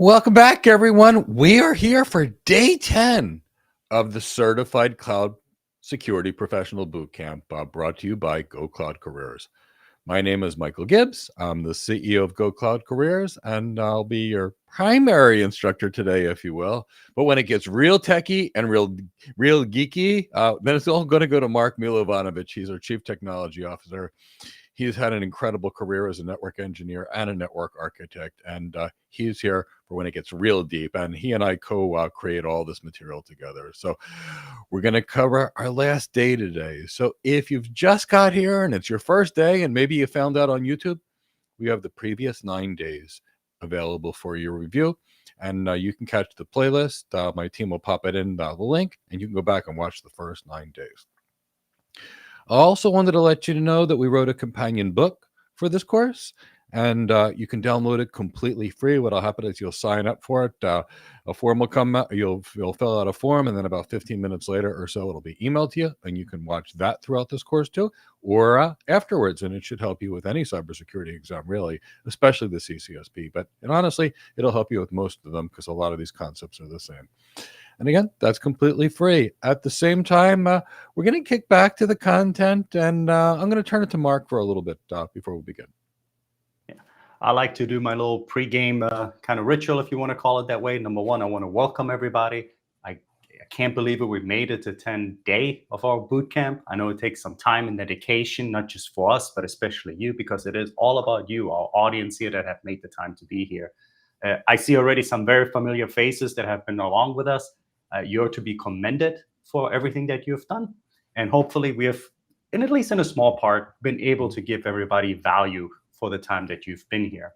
Welcome back, everyone. We are here for day 10 of the Certified Cloud Security Professional Bootcamp, brought to you by Go Cloud Careers. My name is Michael Gibbs. I'm the CEO of Go Cloud Careers, and I'll be your primary instructor today, if you will. But when it gets real techie and real geeky, then it's all going to go to Mark Milovanovic. He's our Chief Technology Officer. He's had an incredible career as a network engineer and a network architect, and he's here for when it gets real deep. And he and I co-create all this material together. So we're going to cover our last day today. So if you've just got here and it's your first day, and maybe you found out on YouTube, we have the previous 9 days available for your review, and you can catch the playlist. My team will pop it in the link, and you can go back and watch the first 9 days. I also wanted to let you know that we wrote a companion book for this course, and you can download it completely free. What'll happen is you'll sign up for it. A form will come out. You'll fill out a form, and then about 15 minutes later or so, it'll be emailed to you, and you can watch that throughout this course too, or afterwards. And it should help you with any cybersecurity exam, really, especially the CCSP. And honestly, it'll help you with most of them because a lot of these concepts are the same. And again, that's completely free. At the same time, we're going to kick back to the content, and I'm going to turn it to Mark for a little bit before we begin. Yeah, I like to do my little pregame kind of ritual, if you want to call it that way. Number one, I want to welcome everybody. I can't believe it. We made it to 10th day of our boot camp. I know it takes some time and dedication, not just for us, but especially you, because it is all about you, our audience here that have made the time to be here. I see already some very familiar faces that have been along with us. You're to be commended for everything that you've done. And hopefully we have, at least in a small part, been able to give everybody value for the time that you've been here.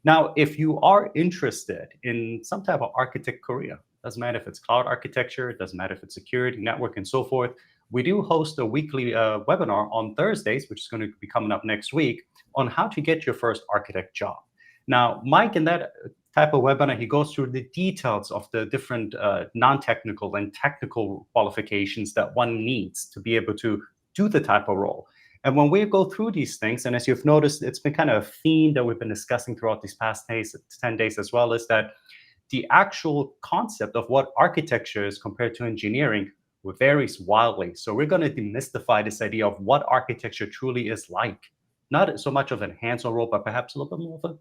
Now, if you are interested in some type of architect career, doesn't matter if it's cloud architecture, it doesn't matter if it's security, network, and so forth, we do host a weekly webinar on Thursdays, which is going to be coming up next week, on how to get your first architect job. Now, Mike, in that type of webinar, he goes through the details of the different non-technical and technical qualifications that one needs to be able to do the type of role. And when we go through these things, and as you've noticed, it's been kind of a theme that we've been discussing throughout these past 10 days as well, is that the actual concept of what architecture is compared to engineering varies wildly. So we're going to demystify this idea of what architecture truly is like. Not so much of an hands-on role, but perhaps a little bit more of a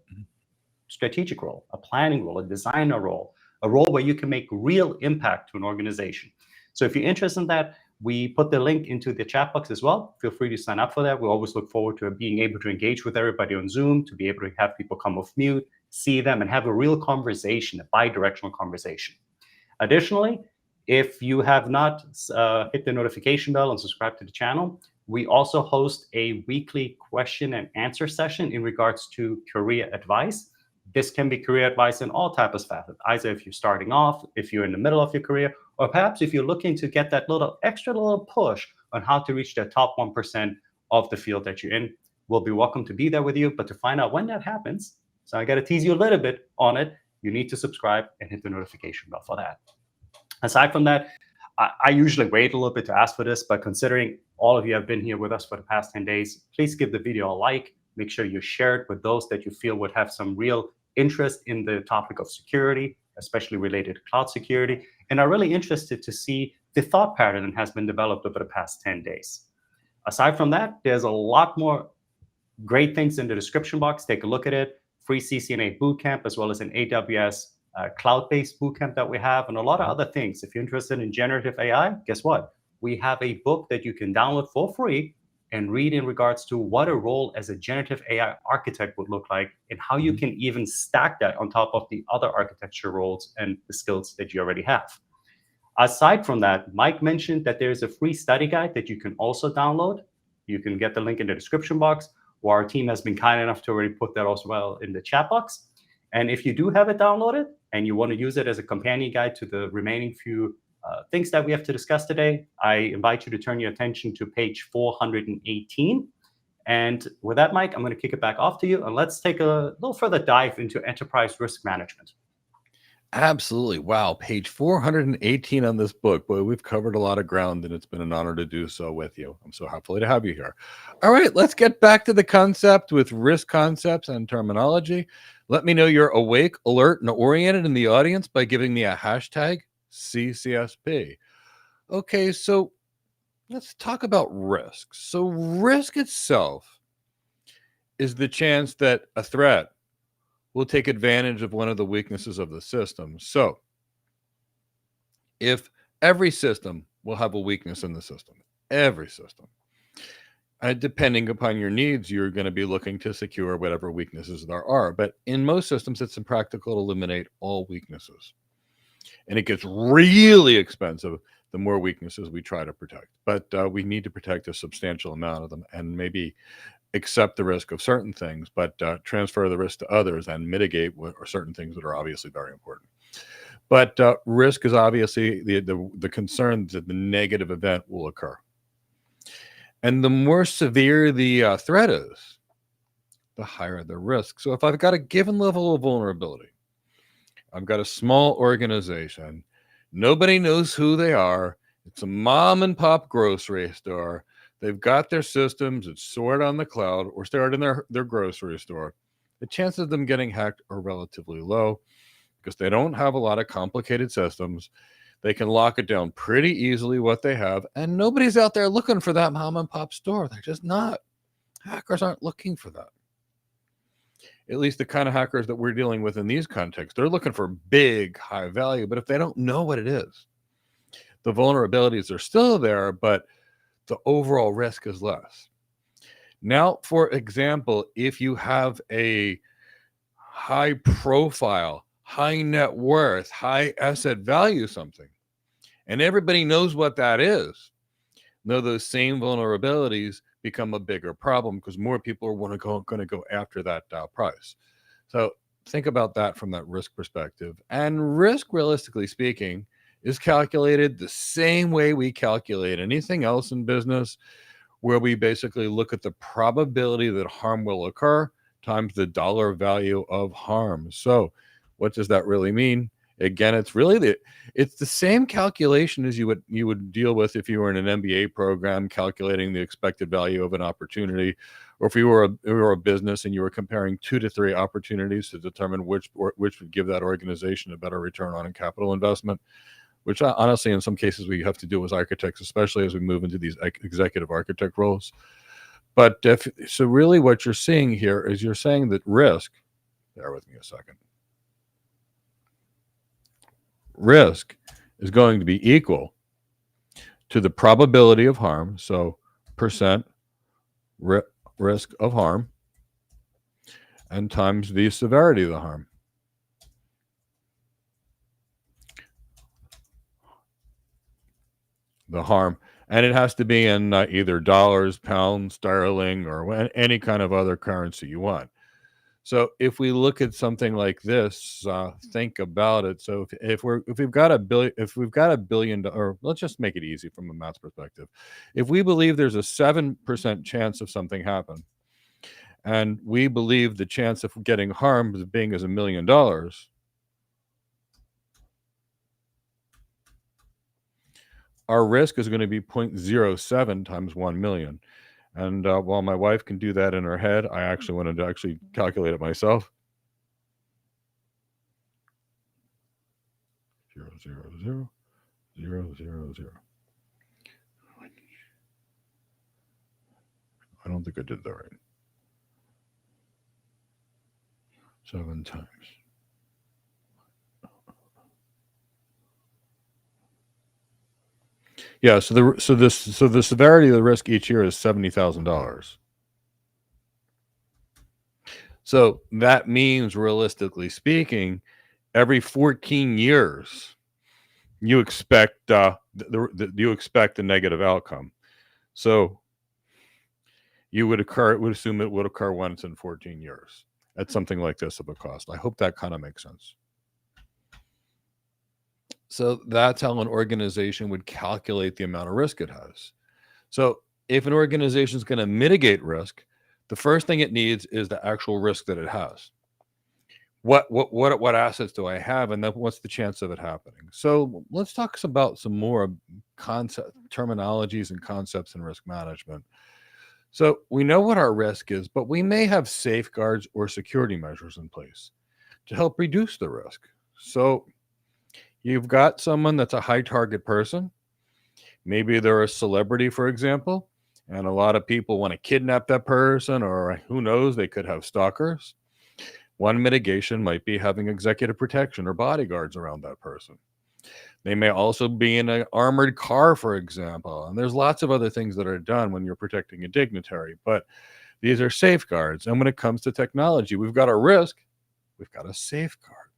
strategic role, a planning role, a designer role, a role where you can make real impact to an organization. So if you're interested in that, we put the link into the chat box as well. Feel free to sign up for that. We always look forward to being able to engage with everybody on Zoom, to be able to have people come off mute, see them, and have a real conversation, a bi-directional conversation. Additionally, if you have not hit the notification bell and subscribed to the channel, we also host a weekly question and answer session in regards to career advice. This can be career advice in all types of facets, either if you're starting off, if you're in the middle of your career, or perhaps if you're looking to get that extra little push on how to reach the top 1% of the field that you're in. We'll be welcome to be there with you, but to find out when that happens, so I got to tease you a little bit on it, you need to subscribe and hit the notification bell for that. Aside from that, I usually wait a little bit to ask for this, but considering all of you have been here with us for the past 10 days, please give the video a like. Make sure you share it with those that you feel would have some real interest in the topic of security, especially related to cloud security, and are really interested to see the thought pattern that has been developed over the past 10 days. Aside from that, there's a lot more great things in the description box. Take a look at it. Free CCNA bootcamp, as well as an AWS cloud-based bootcamp that we have, and a lot of other things. If you're interested in generative AI, guess what? We have a book that you can download for free and read in regards to what a role as a generative AI architect would look like, and how you can even stack that on top of the other architecture roles and the skills that you already have. Aside from that, Mike mentioned that there's a free study guide that you can also download. You can get the link in the description box, or our team has been kind enough to already put that as well in the chat box. And if you do have it downloaded and you want to use it as a companion guide to the remaining few things that we have to discuss today, I invite you to turn your attention to page 418. And with that, Mike, I'm going to kick it back off to you, and let's take a little further dive into enterprise risk management. Absolutely. Wow. Page 418 on this book. Boy, we've covered a lot of ground, and it's been an honor to do so with you. I'm so happy to have you here. All right, let's get back to the concept with risk concepts and terminology. Let me know you're awake, alert, and oriented in the audience by giving me a hashtag CCSP. Okay, so let's talk about risk. So, risk itself is the chance that a threat will take advantage of one of the weaknesses of the system. So, if every system will have a weakness in the system, every system, and depending upon your needs, you're going to be looking to secure whatever weaknesses there are. But in most systems, it's impractical to eliminate all weaknesses. And it gets really expensive the more weaknesses we try to protect. But we need to protect a substantial amount of them and maybe accept the risk of certain things, but transfer the risk to others and mitigate or certain things that are obviously very important. But risk is obviously the concern that the negative event will occur. And the more severe the threat is, the higher the risk. So if I've got a given level of vulnerability, I've got a small organization, nobody knows who they are, it's a mom and pop grocery store, they've got their systems, it's stored on the cloud or stored in their grocery store. The chances of them getting hacked are relatively low because they don't have a lot of complicated systems. They can lock it down pretty easily what they have, and nobody's out there looking for that mom and pop store. They're just not. Hackers aren't looking for that. At least the kind of hackers that we're dealing with in these contexts, they're looking for big, high value, but if they don't know what it is, the vulnerabilities are still there, but the overall risk is less. Now, for example, if you have a high profile, high net worth, high asset value something, and everybody knows what that is, now those same vulnerabilities become a bigger problem because more people are going to go after that price. So think about that from that risk perspective. And risk, realistically speaking, is calculated the same way we calculate anything else in business, where we basically look at the probability that harm will occur times the dollar value of harm. So what does that really mean? Again, it's really it's the same calculation as you would deal with if you were in an MBA program calculating the expected value of an opportunity, or if you were a business and you were comparing 2 to 3 opportunities to determine which would give that organization a better return on capital investment. Which honestly, in some cases, we have to do as architects, especially as we move into these executive architect roles. But so really what you're seeing here is you're saying that risk, bear with me a second, risk is going to be equal to the probability of harm, so percent risk of harm, and times the severity of the harm. The harm, and it has to be in either dollars, pounds, sterling, or any kind of other currency you want. So if we look at something like this, think about it. So if we've got $1 billion, or let's just make it easy from a math perspective, if we believe there's a 7% chance of something happen, and we believe the chance of getting harmed as being as $1 million, our risk is going to be 0.07 times 1 million. And while my wife can do that in her head, I actually wanted to actually calculate it myself. 0, 0, 0, 0, 0, 0. I don't think I did that right. 7 times. Yeah, so the severity of the risk each year is $70,000. So that means, realistically speaking, every 14 years, you expect you expect a negative outcome. So it would assume it would occur once in 14 years at something like this of a cost. I hope that kind of makes sense. So that's how an organization would calculate the amount of risk it has. So if an organization is going to mitigate risk, the first thing it needs is the actual risk that it has. what assets do I have, and then what's the chance of it happening? So let's talk about some more concept terminologies and concepts in risk management. So we know what our risk is, but we may have safeguards or security measures in place to help reduce the risk. So you've got someone that's a high target person. Maybe they're a celebrity, for example, and a lot of people want to kidnap that person, or who knows, they could have stalkers. One mitigation might be having executive protection or bodyguards around that person. They may also be in an armored car, for example. And there's lots of other things that are done when you're protecting a dignitary, but these are safeguards. And when it comes to technology, we've got a risk, we've got a safeguard.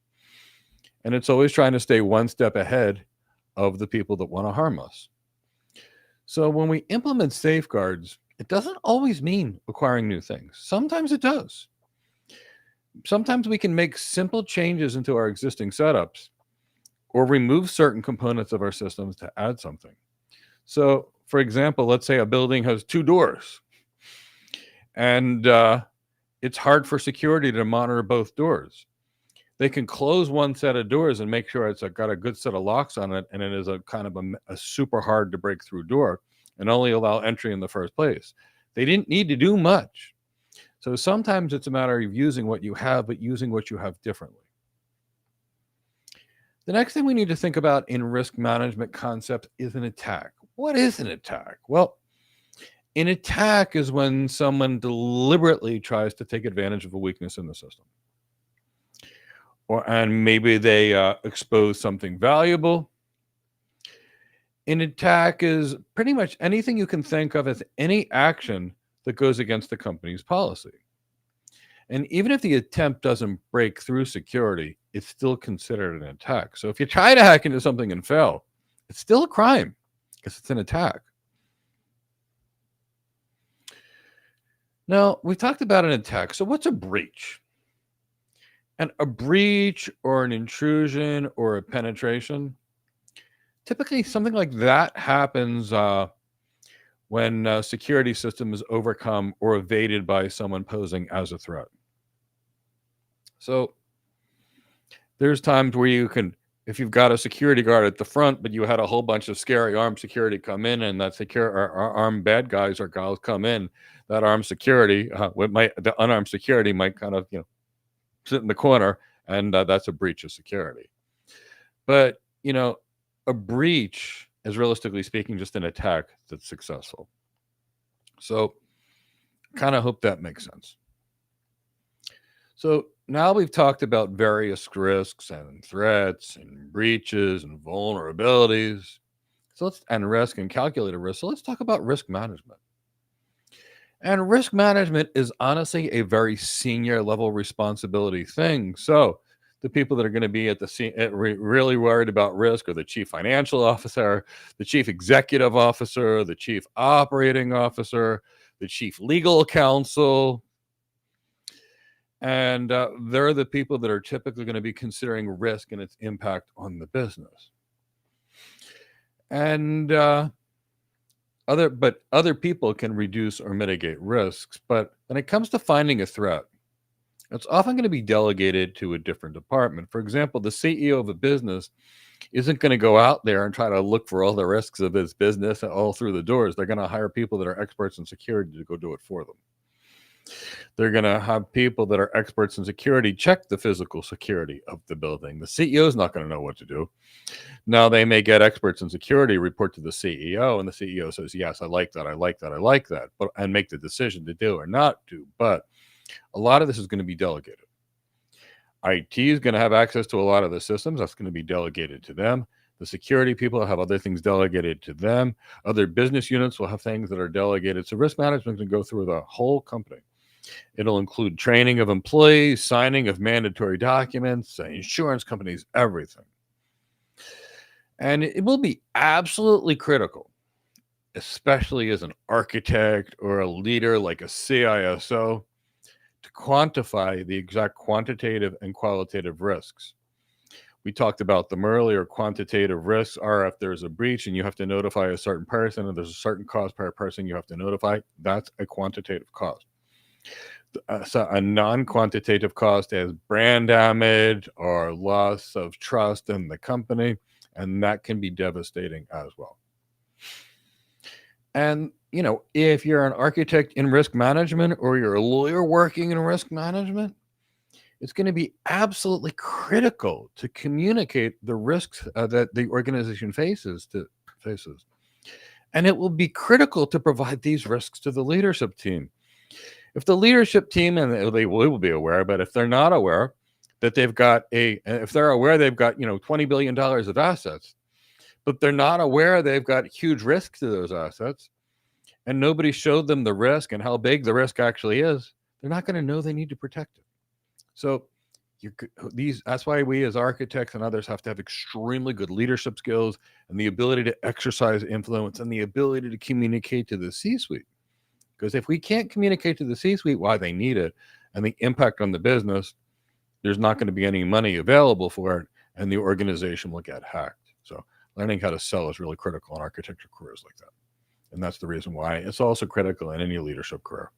And it's always trying to stay one step ahead of the people that want to harm us. So when we implement safeguards, it doesn't always mean acquiring new things. Sometimes it does. Sometimes we can make simple changes into our existing setups or remove certain components of our systems to add something. So, for example, let's say a building has 2 doors, and it's hard for security to monitor both doors. They can close one set of doors and make sure it's got a good set of locks on it, and it is a kind of a super hard to break through door, and only allow entry in the first place. They didn't need to do much. So sometimes it's a matter of using what you have, but using what you have differently. The next thing we need to think about in risk management concept is an attack. What is an attack? Well, an attack is when someone deliberately tries to take advantage of a weakness in the system. And maybe they expose something valuable. An attack is pretty much anything you can think of as any action that goes against the company's policy. And even if the attempt doesn't break through security, it's still considered an attack. So if you try to hack into something and fail, it's still a crime because it's an attack. Now, we talked about an attack. So what's a breach? And a breach or an intrusion or a penetration, typically something like that happens when a security system is overcome or evaded by someone posing as a threat. So there's times where you can, if you've got a security guard at the front, but you had a whole bunch of scary armed security come in, and that armed bad guys or gals come in, that armed security, the unarmed security might kind of, sit in the corner, and that's a breach of security. But, a breach is, realistically speaking, just an attack that's successful. So kind of hope that makes sense. So now we've talked about various risks and threats and breaches and vulnerabilities. And risk and calculated risk. So let's talk about risk management. And risk management is honestly a very senior level responsibility thing. So the people that are going to be really worried about risk are the chief financial officer, the chief executive officer, the chief operating officer, the chief legal counsel. And they're the people that are typically going to be considering risk and its impact on the business. And other people can reduce or mitigate risks. But when it comes to finding a threat, it's often going to be delegated to a different department. For example, the CEO of a business isn't going to go out there and try to look for all the risks of his business all through the doors. They're going to hire people that are experts in security to go do it for them. They're going to have people that are experts in security check the physical security of the building. The CEO is not going to know what to do. Now, they may get experts in security report to the CEO, and the CEO says, yes, I like that, I like that, I like that, and make the decision to do or not do. But a lot of this is going to be delegated. IT is going to have access to a lot of the systems. That's going to be delegated to them. The security people have other things delegated to them. Other business units will have things that are delegated. So risk management can go through the whole company. It'll include training of employees, signing of mandatory documents, insurance companies, everything. And it will be absolutely critical, especially as an architect or a leader like a CISO, to quantify the exact quantitative and qualitative risks. We talked about them earlier. Quantitative risks are if there's a breach and you have to notify a certain person, and there's a certain cost per person you have to notify. That's a quantitative cost. So a non-quantitative cost as brand damage or loss of trust in the company, and that can be devastating as well. And, if you're an architect in risk management or you're a lawyer working in risk management, it's going to be absolutely critical to communicate the risks that the organization faces. And it will be critical to provide these risks to the leadership team. If the leadership team, and they will be aware, but if they're not aware that if they're aware they've got, $20 billion of assets, but they're not aware they've got huge risks to those assets, and nobody showed them the risk and how big the risk actually is, they're not going to know they need to protect it. So that's why we as architects and others have to have extremely good leadership skills and the ability to exercise influence and the ability to communicate to the C-suite. Because if we can't communicate to the C-suite why they need it and the impact on the business, there's not going to be any money available for it, and the organization will get hacked. So learning how to sell is really critical in architecture careers like that. And that's the reason why it's also critical in any leadership career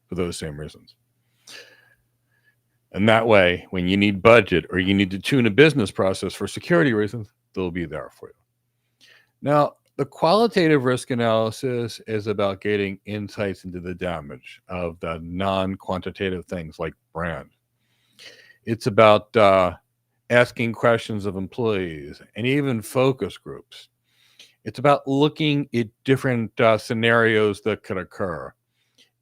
for those same reasons. And that way, when you need budget or you need to tune a business process for security reasons, they'll be there for you. Now, the qualitative risk analysis is about getting insights into the damage of the non-quantitative things like brand. It's about asking questions of employees and even focus groups. It's about looking at different scenarios that could occur,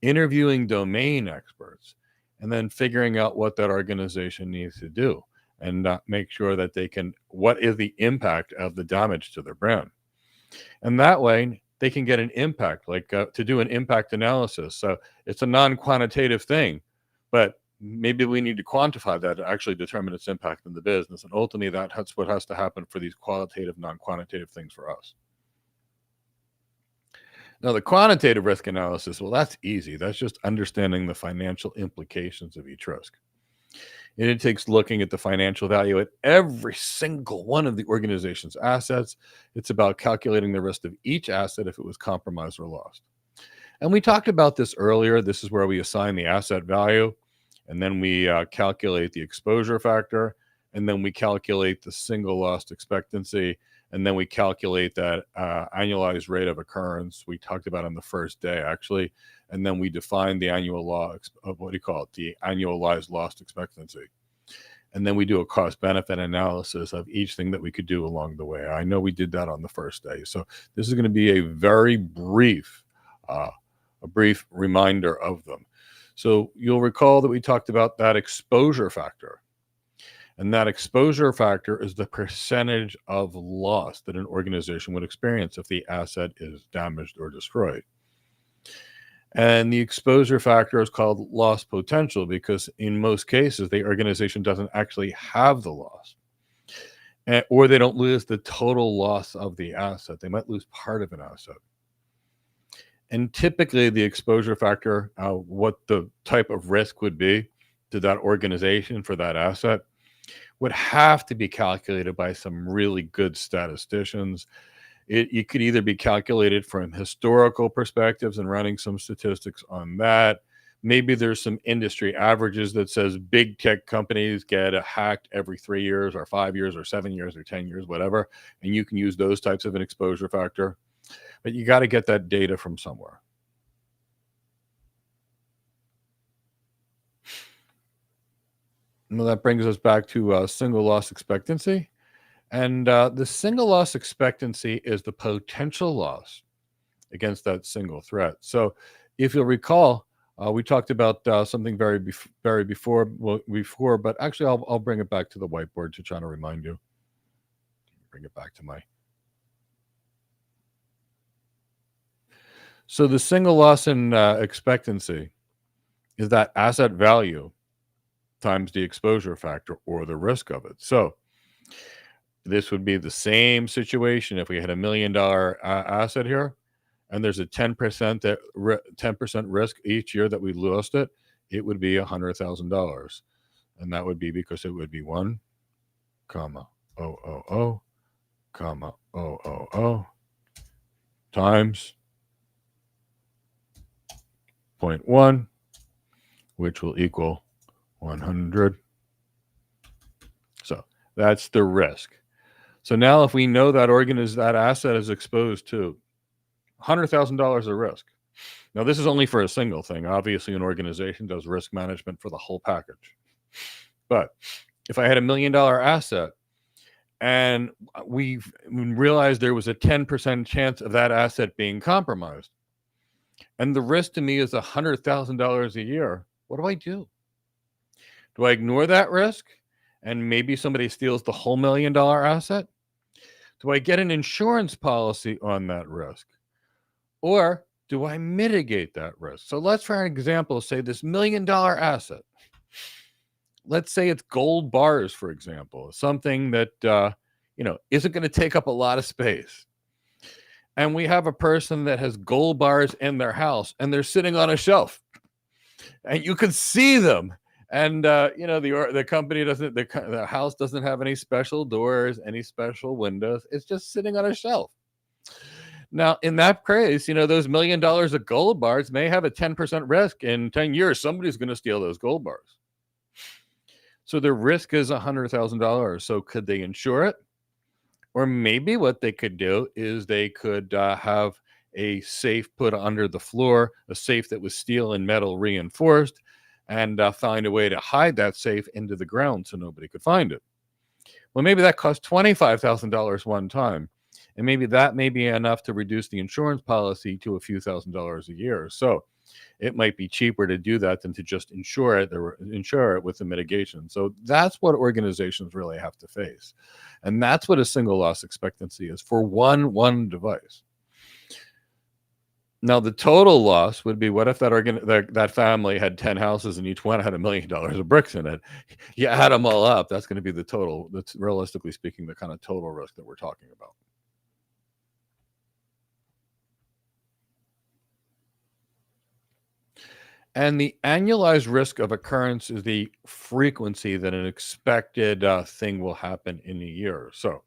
interviewing domain experts, and then figuring out what that organization needs to do and make sure that what is the impact of the damage to their brand. And that way they can get an impact, like to do an impact analysis. So it's a non-quantitative thing, but maybe we need to quantify that to actually determine its impact in the business. And ultimately that's what has to happen for these qualitative, non-quantitative things for us. Now, the quantitative risk analysis, well, that's easy. That's just understanding the financial implications of each risk. And it takes looking at the financial value at every single one of the organization's assets. It's about calculating the risk of each asset if it was compromised or lost. And we talked about this earlier. This is where we assign the asset value, and then we calculate the exposure factor, and then we calculate the single loss expectancy, and then we calculate that annualized rate of occurrence we talked about on the first day, actually. And then we define the annual the annualized loss expectancy. And then we do a cost benefit analysis of each thing that we could do along the way. I know we did that on the first day. So this is going to be a very brief reminder of them. So you'll recall that we talked about that exposure factor. And that exposure factor is the percentage of loss that an organization would experience if the asset is damaged or destroyed. And the exposure factor is called loss potential because in most cases, the organization doesn't actually have the loss. Or they don't lose the total loss of the asset. They might lose part of an asset. And typically the exposure factor, what the type of risk would be to that organization for that asset, would have to be calculated by some really good statisticians. It could either be calculated from historical perspectives and running some statistics on that. Maybe there's some industry averages that says big tech companies get hacked every 3 years or 5 years or 7 years or 10 years, whatever. And you can use those types of an exposure factor. But you got to get that data from somewhere. Well, that brings us back to single loss expectancy. And the single loss expectancy is the potential loss against that single threat. So if you'll recall, we talked about something before, but actually I'll bring it back to the whiteboard to try to remind you. Bring it back to So the single loss in expectancy is that asset value times the exposure factor or the risk of it. So this would be the same situation if we had $1 million asset here, and there's a 10% risk each year that we lost it. It would be $100,000, and that would be because it would be 1, 000, 000 times 0.1 which will equal 100. So that's the risk. So now if we know that that asset is exposed to $100,000 of risk. Now, this is only for a single thing. Obviously, an organization does risk management for the whole package. But if I had $1 million asset and we realized there was a 10% chance of that asset being compromised, and the risk to me is $100,000 a year, what do I do? Do I ignore that risk and maybe somebody steals the whole $1 million asset? Do I get an insurance policy on that risk? Or do I mitigate that risk? So let's, for an example, say this $1 million asset. Let's say it's gold bars, for example, something that isn't going to take up a lot of space. And we have a person that has gold bars in their house, and they're sitting on a shelf, and you can see them. And the company doesn't, the house doesn't have any special doors, any special windows. It's just sitting on a shelf. Now, in that case, those $1 million of gold bars may have a 10% risk. In 10 years, somebody's going to steal those gold bars. So the risk is $100,000. So could they insure it? Or maybe what they could do is they could have a safe put under the floor, a safe that was steel and metal reinforced, and find a way to hide that safe into the ground so nobody could find it. Well, maybe that cost $25,000 one time. And maybe that may be enough to reduce the insurance policy to a few $1,000s a year. So it might be cheaper to do that than to just insure it with the mitigation. So that's what organizations really have to face. And that's what a single loss expectancy is for one device. Now, the total loss would be, what if that family had 10 houses and each one had $1 million of bricks in it? You add them all up, that's going to be the total. That's, realistically speaking, the kind of total risk that we're talking about. And the annualized risk of occurrence is the frequency that an expected thing will happen in a year. So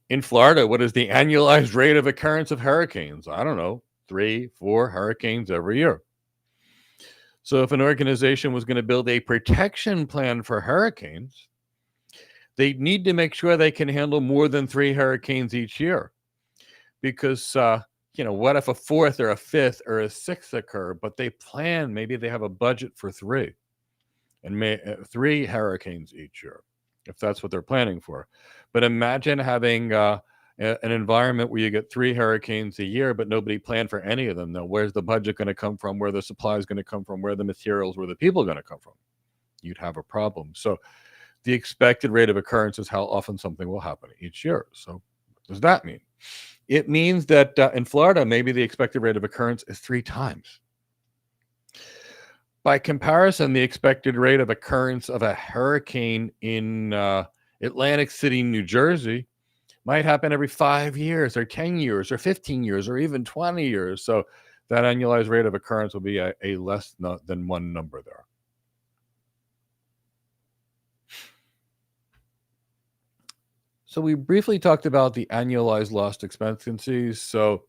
in Florida, what is the annualized rate of occurrence of hurricanes? I don't know, 3-4 hurricanes every year. So if an organization was going to build a protection plan for hurricanes, they need to make sure they can handle more than 3 hurricanes each year. Because what if a 4th or a 5th or a 6th occur, but maybe they have a budget for 3 and 3 hurricanes each year, if that's what they're planning for. But imagine having an environment where you get 3 hurricanes a year, but nobody planned for any of them. Now, where's the budget going to come from? Where the supply is going to come from? Where the materials, where the people are going to come from? You'd have a problem. So the expected rate of occurrence is how often something will happen each year. So what does that mean? It means that in Florida, maybe the expected rate of occurrence is 3 times. By comparison, the expected rate of occurrence of a hurricane in Atlantic City, New Jersey, might happen every 5 years or 10 years or 15 years or even 20 years. So that annualized rate of occurrence will be a less than 1 number there. So we briefly talked about the annualized loss expectancies. So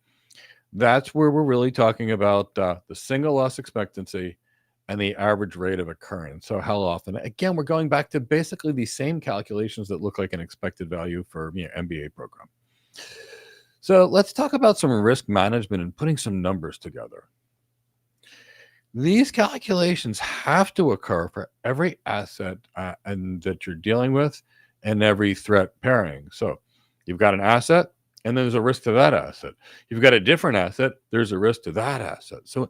that's where we're really talking about the single loss expectancy and the average rate of occurrence. So how often? Again, we're going back to basically the same calculations that look like an expected value for MBA program. So let's talk about some risk management and putting some numbers together. These calculations have to occur for every asset and that you're dealing with and every threat pairing. So you've got an asset and there's a risk to that asset. You've got a different asset, there's a risk to that asset. So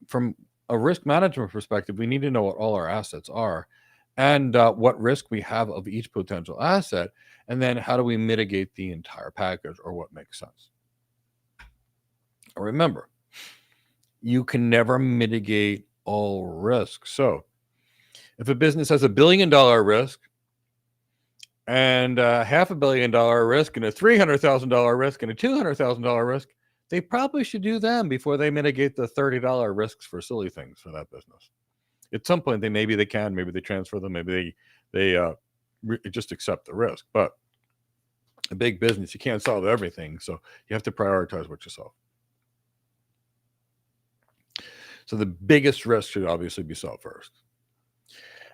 from a risk management perspective, we need to know what all our assets are and what risk we have of each potential asset, and then how do we mitigate the entire package, or what makes sense. Remember, you can never mitigate all risks. So if a business has $1 billion risk and $500 million risk and a $300,000 risk and a $200,000 risk, they probably should do them before they mitigate the $30 risks for silly things for that business. At some point, maybe they can, maybe they transfer them, maybe they just accept the risk. But a big business, you can't solve everything, so you have to prioritize what you solve. So the biggest risk should obviously be solved first.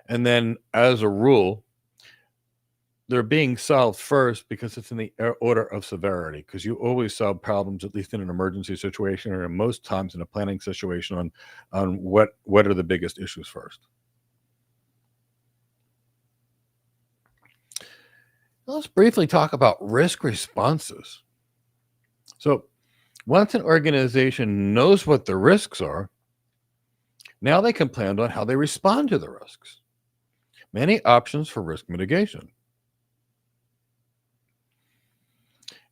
And then, as a rule, they're being solved first because it's in the order of severity, because you always solve problems, at least in an emergency situation or in most times in a planning situation, on what are the biggest issues first. Let's briefly talk about risk responses. So once an organization knows what the risks are, now they can plan on how they respond to the risks. Many options for risk mitigation.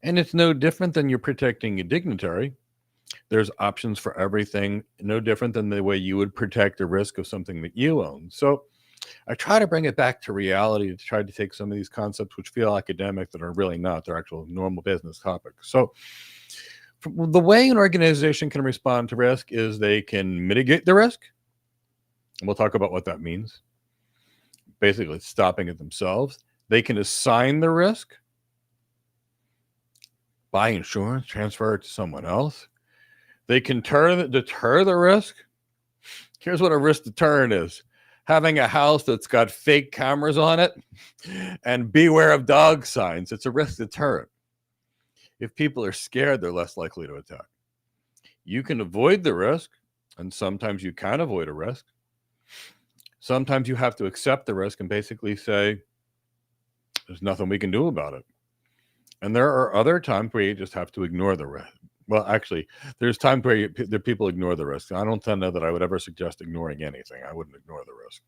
And it's no different than you're protecting a dignitary. There's options for everything, no different than the way you would protect the risk of something that you own. So I try to bring it back to reality to try to take some of these concepts which feel academic that are really not. They're actual normal business topics. So the way an organization can respond to risk is they can mitigate the risk. And we'll talk about what that means. Basically, stopping it themselves. They can assign the risk, buy insurance, transfer it to someone else. They can deter the risk. Here's what a risk deterrent is. Having a house that's got fake cameras on it and beware of dog signs. It's a risk deterrent. If people are scared, they're less likely to attack. You can avoid the risk, and sometimes you can avoid a risk. Sometimes you have to accept the risk and basically say, there's nothing we can do about it. And there are other times where you just have to ignore the risk. Well, actually, there's times where people ignore the risk. I don't know that I would ever suggest ignoring anything. I wouldn't ignore the risk.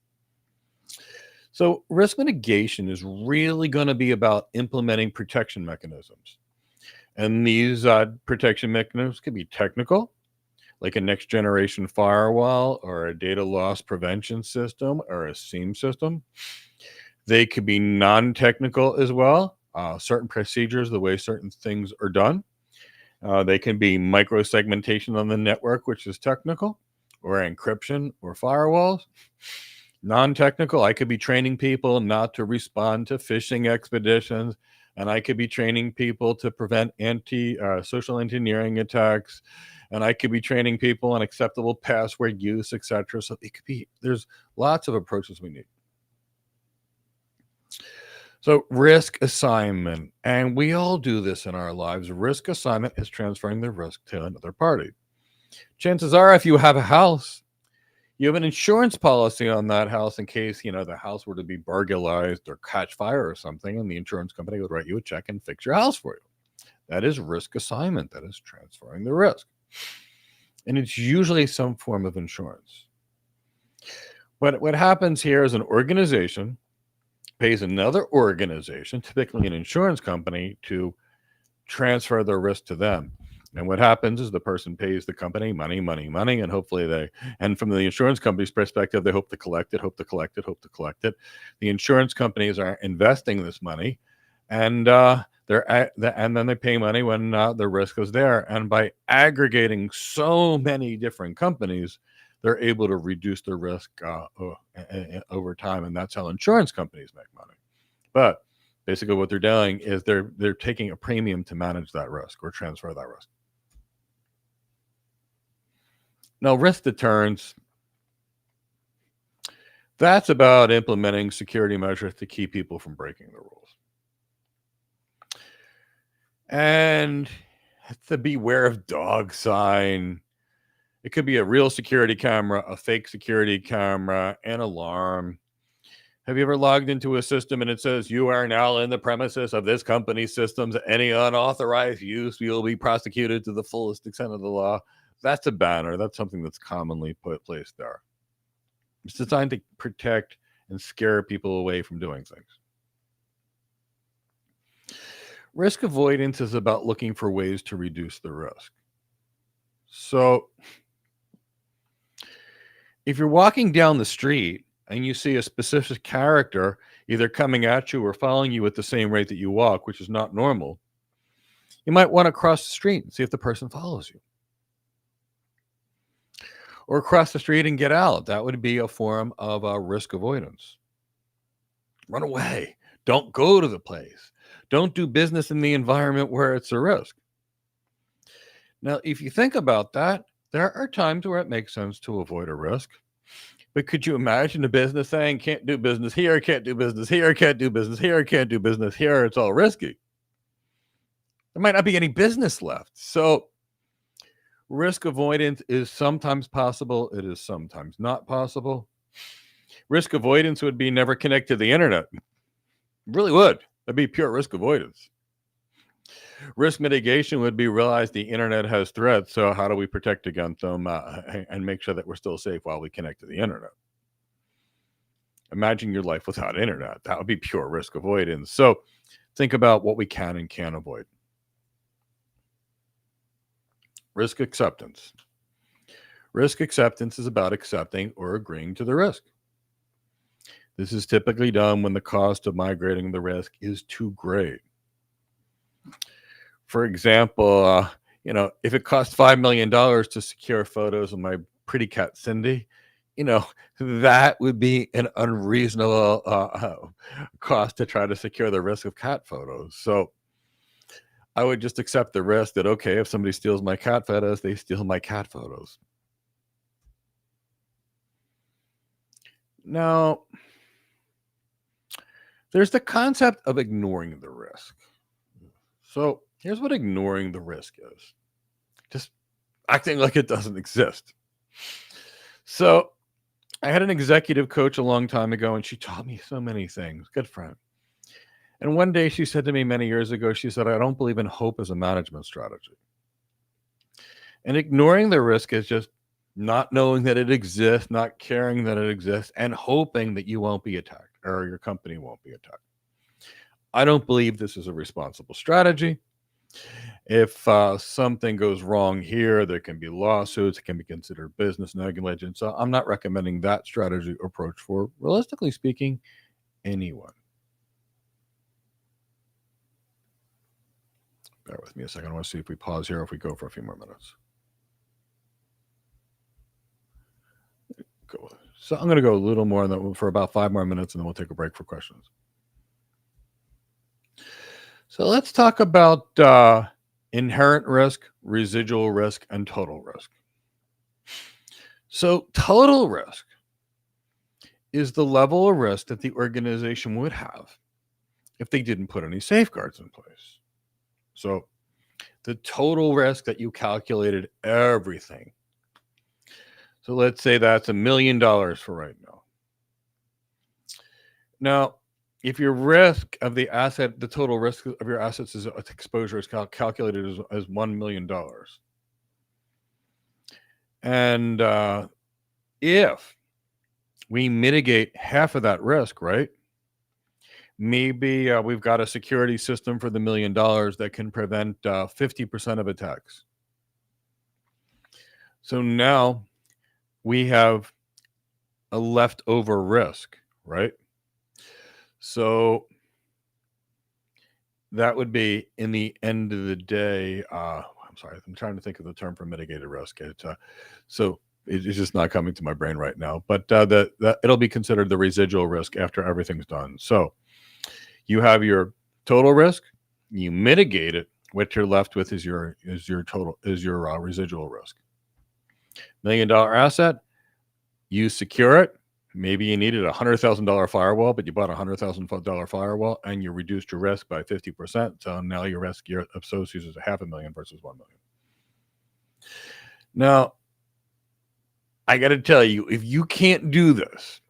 So risk mitigation is really going to be about implementing protection mechanisms. And these protection mechanisms can be technical, like a next generation firewall or a data loss prevention system or a SIEM system. They could be non-technical as well, certain procedures, the way certain things are done. They can be micro-segmentation on the network, which is technical, or encryption or firewalls. Non-technical, I could be training people not to respond to phishing expeditions, and I could be training people to prevent social engineering attacks, and I could be training people on acceptable password use, etc. So it could be, there's lots of approaches we need. So risk assignment, and we all do this in our lives. Risk assignment is transferring the risk to another party. Chances are, if you have a house, you have an insurance policy on that house in case, the house were to be burglarized or catch fire or something, and the insurance company would write you a check and fix your house for you. That is risk assignment. That is transferring the risk. And it's usually some form of insurance. What happens here is an organization pays another organization, typically an insurance company, to transfer the risk to them. And what happens is the person pays the company money, and hopefully and from the insurance company's perspective, they hope to collect it. The insurance companies are investing this money, and then they pay money when the risk is there. And by aggregating so many different companies, they're able to reduce the risk over time, and that's how insurance companies make money. But basically, what they're doing is they're taking a premium to manage that risk or transfer that risk. Now, risk deterrence, that's about implementing security measures to keep people from breaking the rules. And the beware of dog sign. It could be a real security camera, a fake security camera, an alarm. Have you ever logged into a system and it says, you are now in the premises of this company's systems. Any unauthorized use will be prosecuted to the fullest extent of the law. That's a banner. That's something that's commonly placed there. It's designed to protect and scare people away from doing things. Risk avoidance is about looking for ways to reduce the risk. So if you're walking down the street and you see a specific character either coming at you or following you at the same rate that you walk, which is not normal, you might want to cross the street and see if the person follows you. Or cross the street and get out. That would be a form of risk avoidance. Run away. Don't go to the place. Don't do business in the environment where it's a risk. Now, if you think about that, There are times where it makes sense to avoid a risk. But could you imagine a business saying, can't do business here, can't do business here, can't do business here, can't do business here? It's all risky. There might not be any business left. So risk avoidance is sometimes possible. It is sometimes not possible. Risk avoidance would be never connect to the internet. It really would. That'd be pure risk avoidance. Risk mitigation would be realize the internet has threats. So how do we protect against them and make sure that we're still safe while we connect to the internet? Imagine your life without internet. That would be pure risk avoidance. So think about what we can and can't avoid. Risk acceptance. Risk acceptance is about accepting or agreeing to the risk. This is typically done when the cost of migrating the risk is too great. For example, if it costs $5 million to secure photos of my pretty cat Cindy, that would be an unreasonable cost to try to secure the risk of cat photos. So I would just accept the risk that, okay, if somebody steals my cat photos, they steal my cat photos. Now, there's the concept of ignoring the risk. So here's what ignoring the risk is. Just acting like it doesn't exist. So I had an executive coach a long time ago, and she taught me so many things. Good friend. And one day she said to me many years ago, she said, I don't believe in hope as a management strategy. And ignoring the risk is just not knowing that it exists, not caring that it exists, and hoping that you won't be attacked or your company won't be attacked. I don't believe this is a responsible strategy. If something goes wrong here, there can be lawsuits. It can be considered business negligence. So I'm not recommending that strategy or approach for, realistically speaking, anyone. Bear with me a second. I want to see if we pause here or if we go for a few more minutes. So I'm going to go a little more for about 5 more minutes, and then we'll take a break for questions. So let's talk about inherent risk, residual risk, and total risk. So total risk is the level of risk that the organization would have if they didn't put any safeguards in place. So the total risk that you calculated everything. So let's say that's $1 million for right now. Now, if your risk of the asset, the total risk of your assets is exposure is calculated as $1 million. And if we mitigate half of that risk, right? Maybe we've got a security system for the $1 million that can prevent 50% of attacks. So now we have a leftover risk, right? So that would be, in the end of the day, I'm sorry, I'm trying to think of the term for mitigated risk. So it's just not coming to my brain right now, but it'll be considered the residual risk after everything's done. So you have your total risk, you mitigate it. What you're left with is your residual risk. $1 million asset, you secure it. Maybe you needed a $100,000 firewall, but you bought a $100,000 firewall and you reduced your risk by 50%. So now your risk of associates is $500,000 versus $1 million. Now, I got to tell you, if you can't do this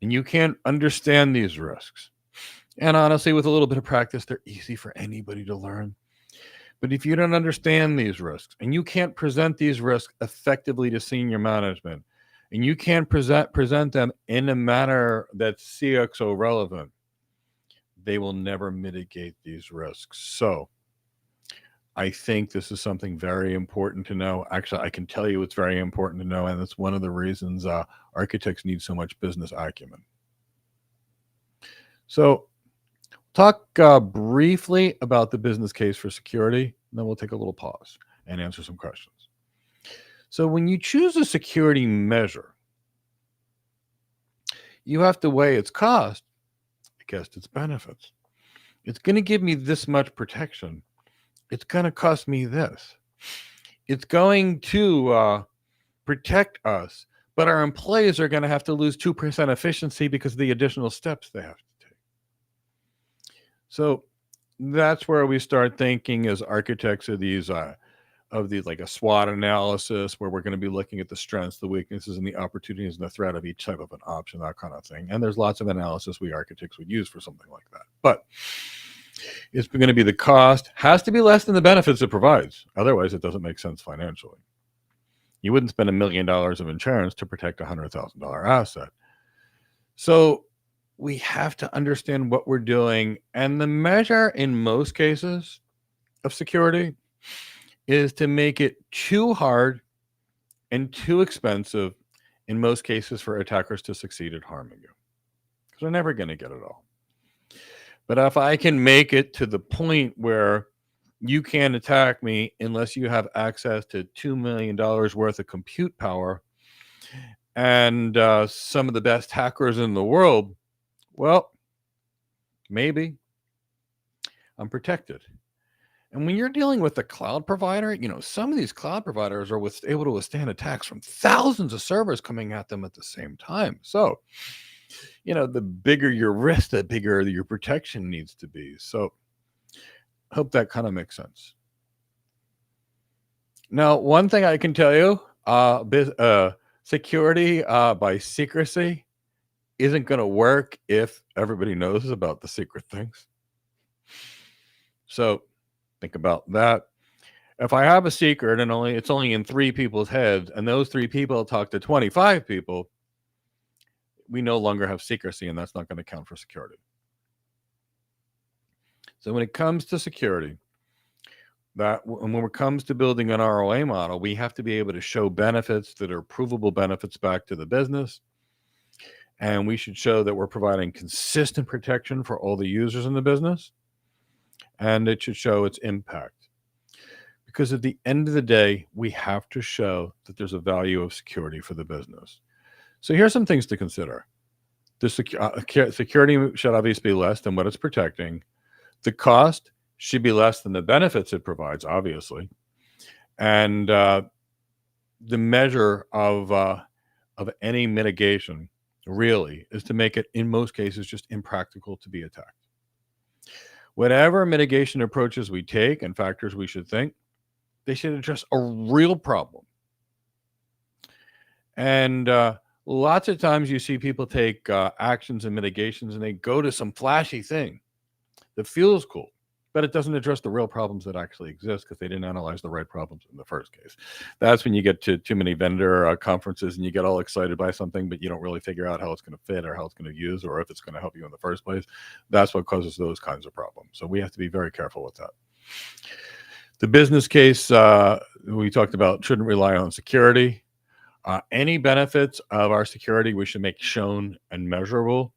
and you can't understand these risks, and honestly, with a little bit of practice, they're easy for anybody to learn. But if you don't understand these risks and you can't present these risks effectively to senior management, and you can't present them in a manner that's CXO relevant, they will never mitigate these risks. So I think this is something very important to know. Actually, I can tell you it's very important to know, and that's one of the reasons architects need so much business acumen. So talk briefly about the business case for security, and then we'll take a little pause and answer some questions. So when you choose a security measure, you have to weigh its cost against its benefits. It's going to give me this much protection. It's going to cost me this. It's going to protect us, but our employees are going to have to lose 2% efficiency because of the additional steps they have to take. So that's where we start thinking as architects of these like a SWOT analysis, where we're going to be looking at the strengths, the weaknesses, and the opportunities and the threat of each type of an option, that kind of thing. And there's lots of analysis we architects would use for something like that. But it's going to be the cost has to be less than the benefits it provides. Otherwise, it doesn't make sense financially. You wouldn't spend $1 million of insurance to protect a $100,000 asset. So we have to understand what we're doing. And the measure in most cases of security is to make it too hard and too expensive in most cases for attackers to succeed at harming you. Because they're never going to get it all. But if I can make it to the point where you can't attack me unless you have access to $2 million worth of compute power and some of the best hackers in the world, well, maybe I'm protected. And when you're dealing with a cloud provider, some of these cloud providers are able to withstand attacks from thousands of servers coming at them at the same time. So, the bigger your risk, the bigger your protection needs to be. So, hope that kind of makes sense. Now, one thing I can tell you, security by secrecy isn't going to work if everybody knows about the secret things. So, think about that. If I have a secret and it's only in 3 people's heads, and those 3 people talk to 25 people, we no longer have secrecy, and that's not going to count for security. So when it comes to security, when it comes to building an ROA model, we have to be able to show benefits that are provable benefits back to the business. And we should show that we're providing consistent protection for all the users in the business. And it should show its impact. Because at the end of the day, we have to show that there's a value of security for the business. So here's some things to consider. The security should obviously be less than what it's protecting. The cost should be less than the benefits it provides, obviously. And the measure of any mitigation really is to make it, in most cases, just impractical to be attacked. Whatever mitigation approaches we take and factors we should think, they should address a real problem. And lots of times you see people take actions and mitigations and they go to some flashy thing that feels cool, but it doesn't address the real problems that actually exist because they didn't analyze the right problems in the first case. That's when you get to too many vendor conferences and you get all excited by something, but you don't really figure out how it's going to fit or how it's going to use or if it's going to help you in the first place. That's what causes those kinds of problems. So we have to be very careful with that. The business case we talked about shouldn't rely on security. Any benefits of our security we should make shown and measurable.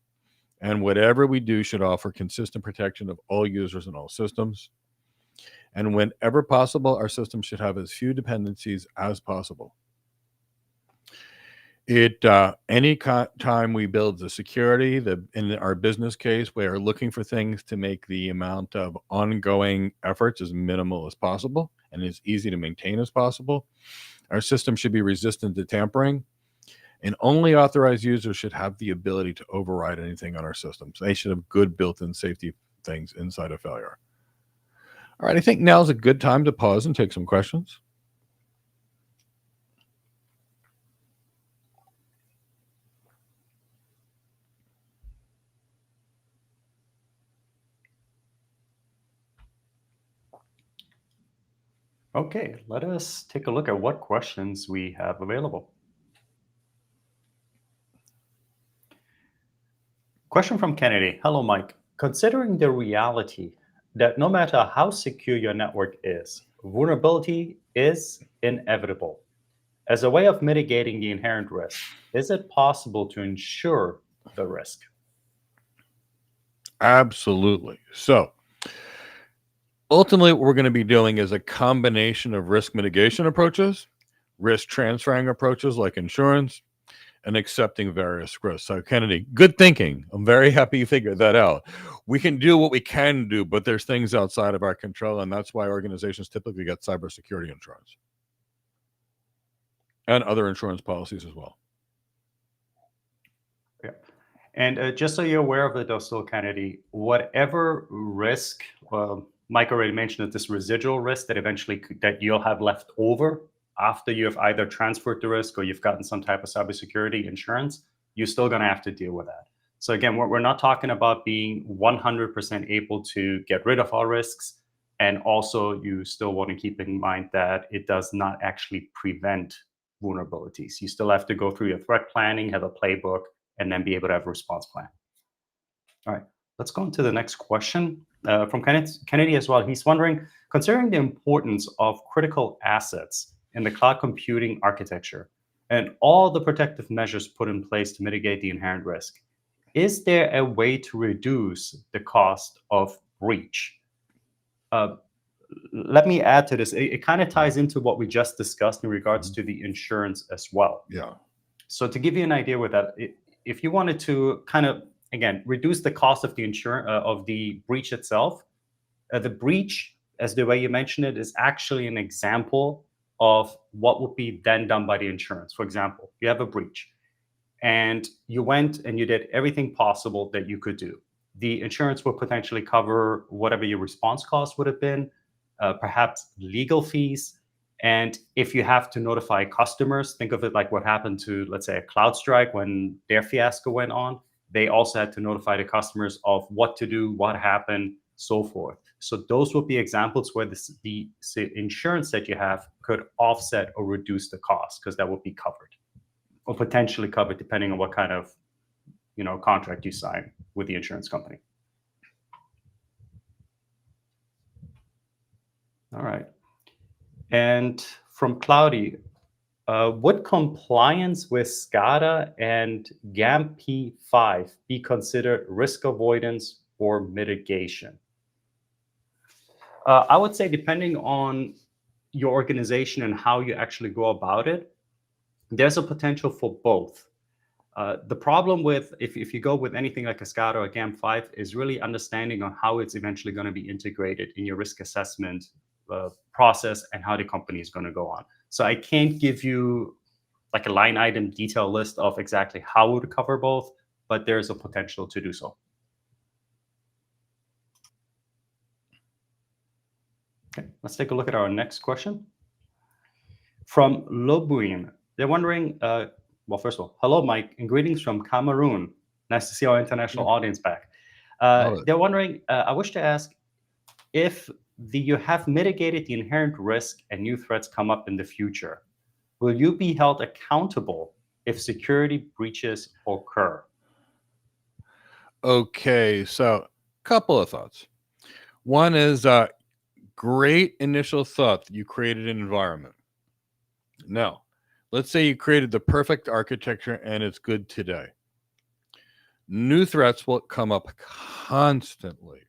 And whatever we do should offer consistent protection of all users and all systems. And whenever possible, our system should have as few dependencies as possible. Any time we build the security, in our business case, we are looking for things to make the amount of ongoing efforts as minimal as possible and as easy to maintain as possible. Our system should be resistant to tampering. And only authorized users should have the ability to override anything on our systems. They should have good built-in safety things inside of failure. All right, I think now is a good time to pause and take some questions. Okay, let us take a look at what questions we have available. Question from Kennedy. Hello, Mike. Considering the reality that no matter how secure your network is, vulnerability is inevitable. As a way of mitigating the inherent risk, is it possible to ensure the risk? Absolutely. So ultimately, what we're going to be doing is a combination of risk mitigation approaches, risk transferring approaches like insurance, and accepting various risks. So Kennedy, good thinking. I'm very happy you figured that out. We can do what we can do, but there's things outside of our control, and that's why organizations typically get cybersecurity insurance. and other insurance policies as well. Yeah. And just so you're aware of it, though, still, Kennedy, whatever risk, Mike already mentioned that this residual risk that eventually that you'll have left over after you have either transferred the risk or you've gotten some type of cybersecurity insurance, you're still going to have to deal with that. So again, we're not talking about being 100% able to get rid of all risks. And also, you still want to keep in mind that it does not actually prevent vulnerabilities. You still have to go through your threat planning, have a playbook, and then be able to have a response plan. All right, let's go on to the next question from Kennedy as well. He's wondering, considering the importance of critical assets in the cloud computing architecture and all the protective measures put in place to mitigate the inherent risk, is there a way to reduce the cost of breach? Let me add to this. It kind of ties into what we just discussed in regards to the insurance as well. Yeah. So to give you an idea with that, if you wanted to kind of, again, reduce the cost of the insurance of the breach itself, the breach, as the way you mentioned it, is actually an example of what would be then done by the insurance. For example, you have a breach and you went and you did everything possible that you could do. The insurance will potentially cover whatever your response cost would have been, perhaps legal fees. And if you have to notify customers, think of it like what happened to, let's say, a CrowdStrike when their fiasco went on. They also had to notify the customers of what to do, what happened, so forth. So those would be examples where the insurance that you have could offset or reduce the cost, because that would be covered or potentially covered depending on what kind of contract you sign with the insurance company. All right. And from Cloudy, would compliance with SCADA and GAMP-P5 be considered risk avoidance or mitigation? I would say depending on your organization and how you actually go about it, there's a potential for both. The problem with, if you go with anything like a SCADA or a GAMP-5, is really understanding on how it's eventually going to be integrated in your risk assessment process and how the company is going to go on. So I can't give you like a line item detail list of exactly how it would cover both, but there's a potential to do so. Okay, let's take a look at our next question. From Lobuin, they're wondering, well, first of all, hello, Mike, and greetings from Cameroon. Nice to see our international audience back. They're wondering, I wish to ask if you have mitigated the inherent risk and new threats come up in the future, will you be held accountable if security breaches occur? Okay, so a couple of thoughts. One is great initial thought that you created an environment. Now, let's say you created the perfect architecture and it's good today. New threats will come up constantly.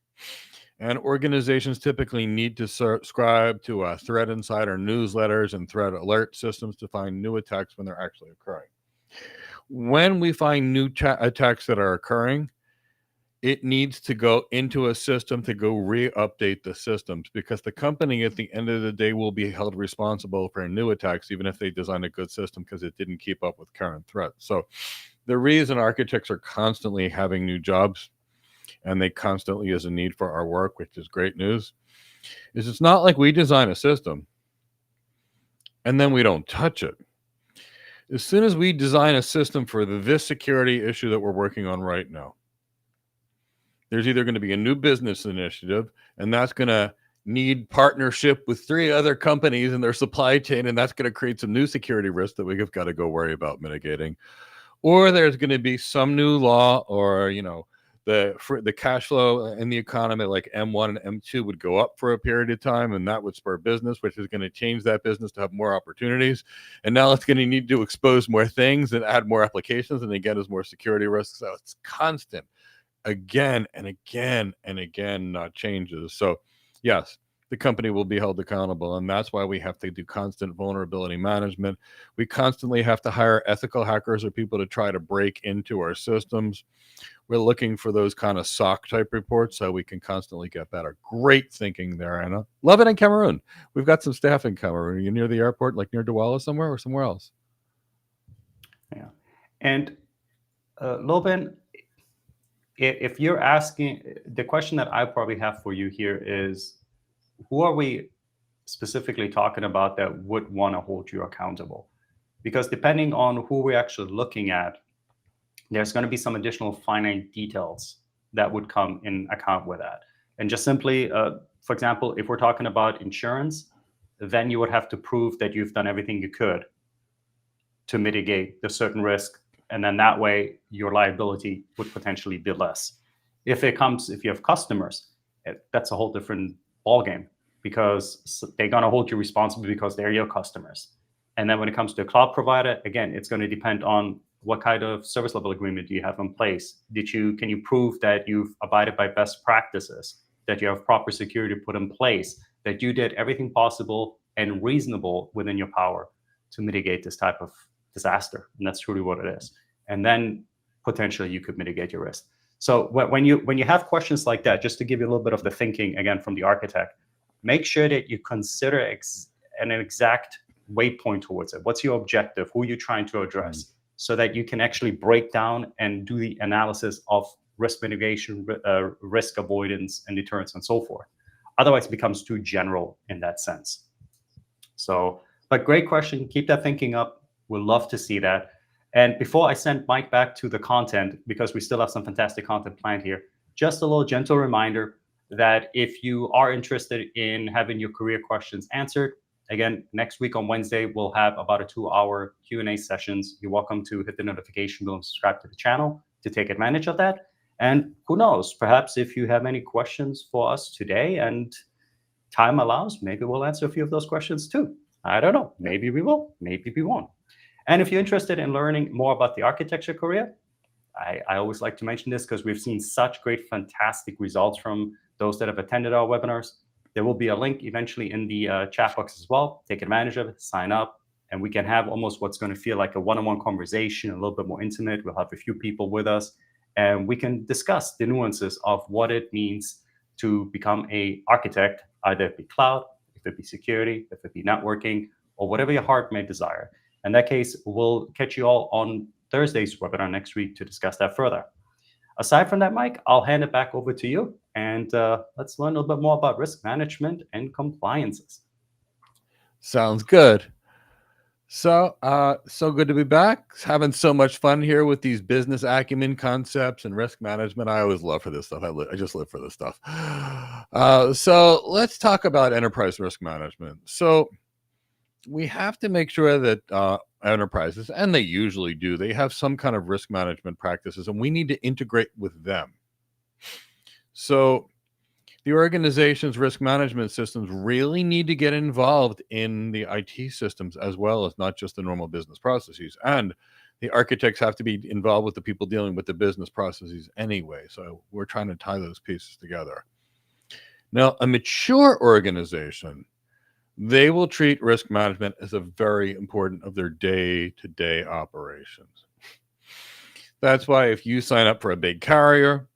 And organizations typically need to subscribe to Threat Insider newsletters and threat alert systems to find new attacks when they're actually occurring. When we find new attacks that are occurring, it needs to go into a system to go re-update the systems, because the company at the end of the day will be held responsible for new attacks, even if they design a good system, because it didn't keep up with current threats. So the reason architects are constantly having new jobs and they constantly is a need for our work, which is great news, is it's not like we design a system and then we don't touch it. As soon as we design a system for this security issue that we're working on right now, there's either going to be a new business initiative, and that's going to need partnership with 3 other companies in their supply chain, and that's going to create some new security risks that we've got to go worry about mitigating. Or there's going to be some new law, or the cash flow in the economy like M1 and M2 would go up for a period of time, and that would spur business, which is going to change that business to have more opportunities. And now it's going to need to expose more things and add more applications, and again, there's more security risks. So it's constant, again and again and again, not changes. So yes, the company will be held accountable, and that's why we have to do constant vulnerability management. We constantly have to hire ethical hackers or people to try to break into our systems. We're looking for those kind of SOC type reports so we can constantly get better. Great thinking there, Anna. Love it in Cameroon. We've got some staff in Cameroon. Are you near the airport, like near Douala somewhere, or somewhere else? Yeah. And Loban, if you're asking, the question that I probably have for you here is, who are we specifically talking about that would want to hold you accountable? Because depending on who we're actually looking at, there's going to be some additional finite details that would come in account with that. And just simply, for example, if we're talking about insurance, then you would have to prove that you've done everything you could to mitigate the certain risk. And then that way, your liability would potentially be less. If you have customers, that's a whole different ballgame, because they're going to hold you responsible because they're your customers. And then when it comes to a cloud provider, again, it's going to depend on what kind of service level agreement do you have in place. Can you prove that you've abided by best practices, that you have proper security put in place, that you did everything possible and reasonable within your power to mitigate this type of disaster? And that's truly what it is. And then potentially you could mitigate your risk. So when you have questions like that, just to give you a little bit of the thinking again from the architect, make sure that you consider an exact waypoint towards it. What's your objective? Who are you trying to address? So that you can actually break down and do the analysis of risk mitigation, risk avoidance, and deterrence, and so forth. Otherwise, it becomes too general in that sense. So, but great question. Keep that thinking up. We'd love to see that. And before I send Mike back to the content, because we still have some fantastic content planned here, just a little gentle reminder that if you are interested in having your career questions answered, again, next week on Wednesday, we'll have about a 2-hour Q&A sessions. You're welcome to hit the notification bell and subscribe to the channel to take advantage of that. And who knows, perhaps if you have any questions for us today and time allows, maybe we'll answer a few of those questions too. I don't know. Maybe we will, maybe we won't. And if you're interested in learning more about the architecture career, I always like to mention this because we've seen such great, fantastic results from those that have attended our webinars. There will be a link eventually in the chat box as well. Take advantage of it, sign up, and we can have almost what's going to feel like a one-on-one conversation, a little bit more intimate. We'll have a few people with us, and we can discuss the nuances of what it means to become an architect, either it be cloud, if it be security, if it be networking, or whatever your heart may desire. In that case, we'll catch you all on Thursday's webinar next week to discuss that further. Aside from that, Mike, I'll hand it back over to you, and let's learn a little bit more about risk management and compliances. Sounds good. So good to be back. Having so much fun here with these business acumen concepts and risk management. I always love for this stuff. I just live for this stuff. So let's talk about enterprise risk management. So we have to make sure that enterprises, and they usually do, they have some kind of risk management practices, and we need to integrate with them. So the organization's risk management systems really need to get involved in the IT systems as well as not just the normal business processes. And the architects have to be involved with the people dealing with the business processes anyway. So we're trying to tie those pieces together. Now, a mature organization, they will treat risk management as a very important of their day-to-day operations. That's why if you sign up for a big carrier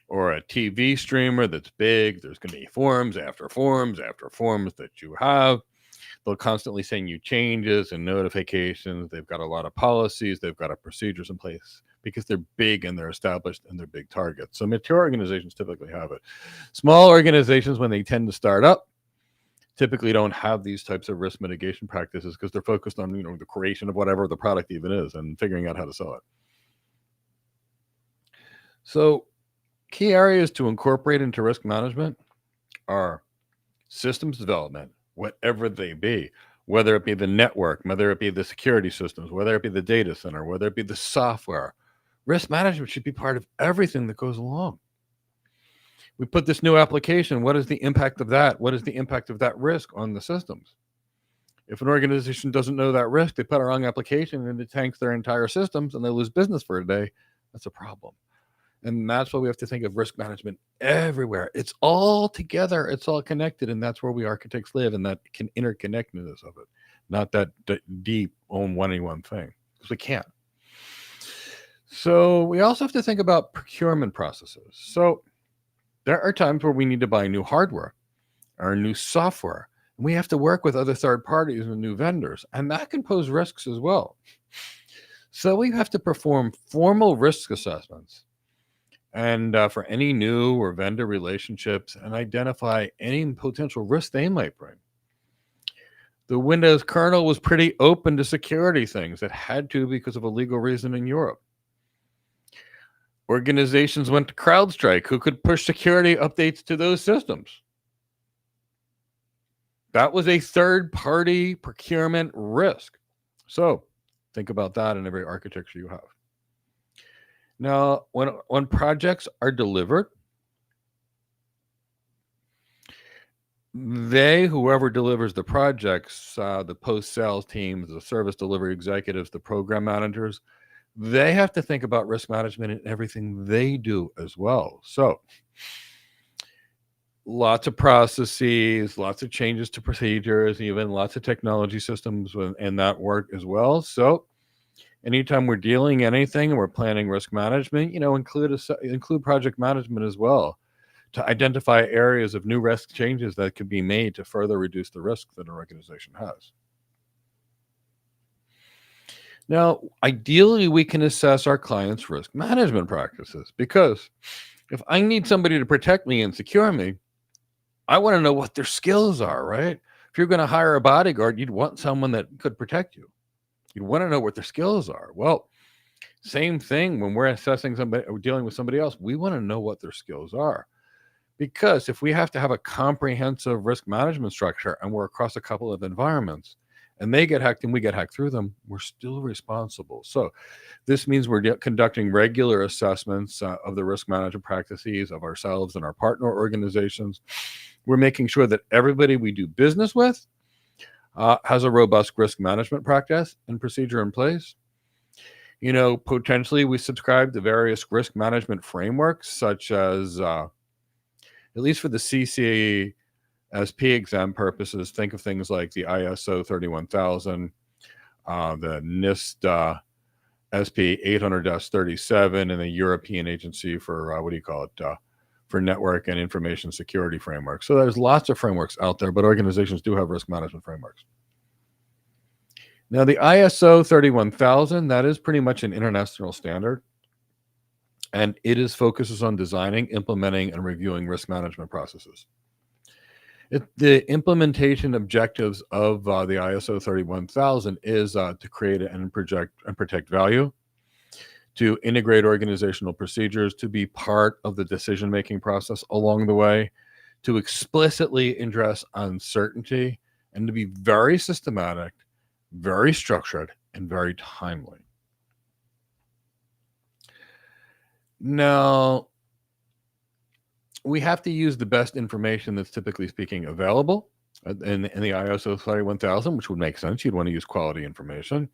or a TV streamer that's big, there's going to be forms after forms after forms that you have. They'll constantly send you changes and notifications. They've got a lot of policies. They've got procedures in place because they're big and they're established and they're big targets. So mature organizations typically have it. Small organizations, when they tend to start up, typically don't have these types of risk mitigation practices because they're focused on, the creation of whatever the product even is and figuring out how to sell it. So key areas to incorporate into risk management are systems development, whatever they be, whether it be the network, whether it be the security systems, whether it be the data center, whether it be the software. Risk management should be part of everything that goes along. We put this new application. What is the impact of that? What is the impact of that risk on the systems? If an organization doesn't know that risk, they put a wrong application and it tanks their entire systems and they lose business for a day. That's a problem. And that's why we have to think of risk management everywhere. It's all together. It's all connected. And that's where we architects live, and that interconnectedness of it, not that deep on one thing, because we can't. So we also have to think about procurement processes. So there are times where we need to buy new hardware or new software, and we have to work with other third parties and new vendors, and that can pose risks as well. So we have to perform formal risk assessments and for any new or vendor relationships and identify any potential risk they might bring. The Windows kernel was pretty open to security things. It had to because of a legal reason in Europe. Organizations went to CrowdStrike, who could push security updates to those systems. That was a third-party procurement risk. So think about that in every architecture you have. Now, when projects are delivered, whoever delivers the projects, the post-sales teams, the service delivery executives, the program managers, they have to think about risk management in everything they do as well. So lots of processes, lots of changes to procedures, even lots of technology systems in that work as well. So anytime we're dealing anything and we're planning risk management, include project management as well to identify areas of new risk changes that could be made to further reduce the risk that an organization has. Now, ideally, we can assess our clients' risk management practices because if I need somebody to protect me and secure me, I want to know what their skills are, right? If you're going to hire a bodyguard, you'd want someone that could protect you. You'd want to know what their skills are. Well, same thing when we're assessing somebody or dealing with somebody else, we want to know what their skills are. Because if we have to have a comprehensive risk management structure and we're across a couple of environments and they get hacked and we get hacked through them, we're still responsible. So this means we're conducting regular assessments of the risk management practices of ourselves and our partner organizations. We're making sure that everybody we do business with has a robust risk management practice and procedure in place. Potentially we subscribe to various risk management frameworks, such as, at least for the CCSP exam purposes, think of things like the ISO 31000, the NIST SP 800-37, and the European Agency for, for Network and Information Security Framework. So there's lots of frameworks out there, but organizations do have risk management frameworks. Now, the ISO 31000, that is pretty much an international standard, and it focuses on designing, implementing, and reviewing risk management processes. The implementation objectives of the ISO 31000 is to create and protect value, to integrate organizational procedures, to be part of the decision-making process along the way, to explicitly address uncertainty, and to be very systematic, very structured, and very timely. Now, we have to use the best information that's typically speaking available in the ISO 31000, which would make sense. You'd want to use quality information.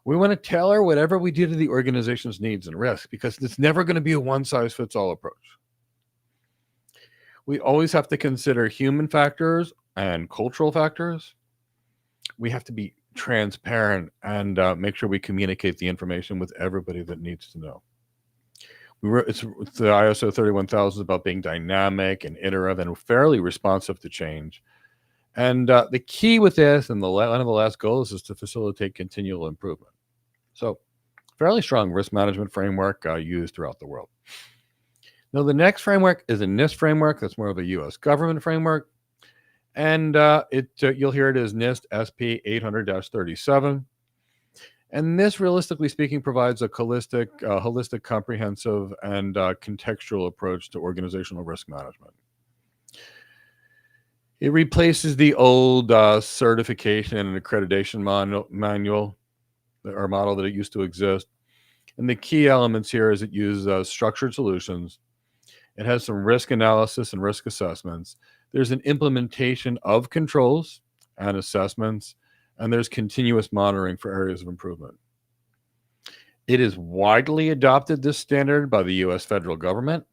We want to tailor whatever we do to the organization's needs and risks because it's never going to be a one-size-fits-all approach. We always have to consider human factors and cultural factors. We have to be transparent and make sure we communicate the information with everybody that needs to know. It's the ISO 31000 is about being dynamic and iterative and fairly responsive to change. And the key with this, and one of the last goals, is to facilitate continual improvement. So, fairly strong risk management framework used throughout the world. Now, the next framework is a NIST framework. That's more of a U.S. government framework. And you'll hear it as NIST SP 800-37. And this, realistically speaking, provides a holistic, comprehensive, and contextual approach to organizational risk management. It replaces the old certification and accreditation manual or model that it used to exist. And the key elements here is it uses structured solutions. It has some risk analysis and risk assessments. There's an implementation of controls and assessments, and there's continuous monitoring for areas of improvement. It is widely adopted, this standard, by the U.S. federal government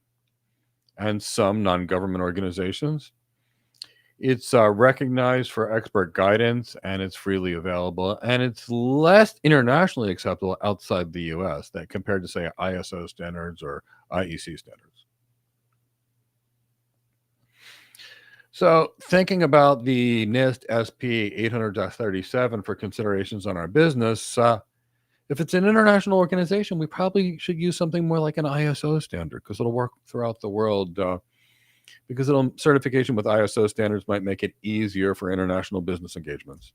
and some non-government organizations. It's recognized for expert guidance, and it's freely available, and it's less internationally acceptable outside the U.S. that compared to, say, ISO standards or IEC standards. So thinking about the NIST SP 800-37 for considerations on our business, If it's an international organization, we probably should use something more like an ISO standard because it'll work throughout the world. Because certification with ISO standards might make it easier for international business engagements.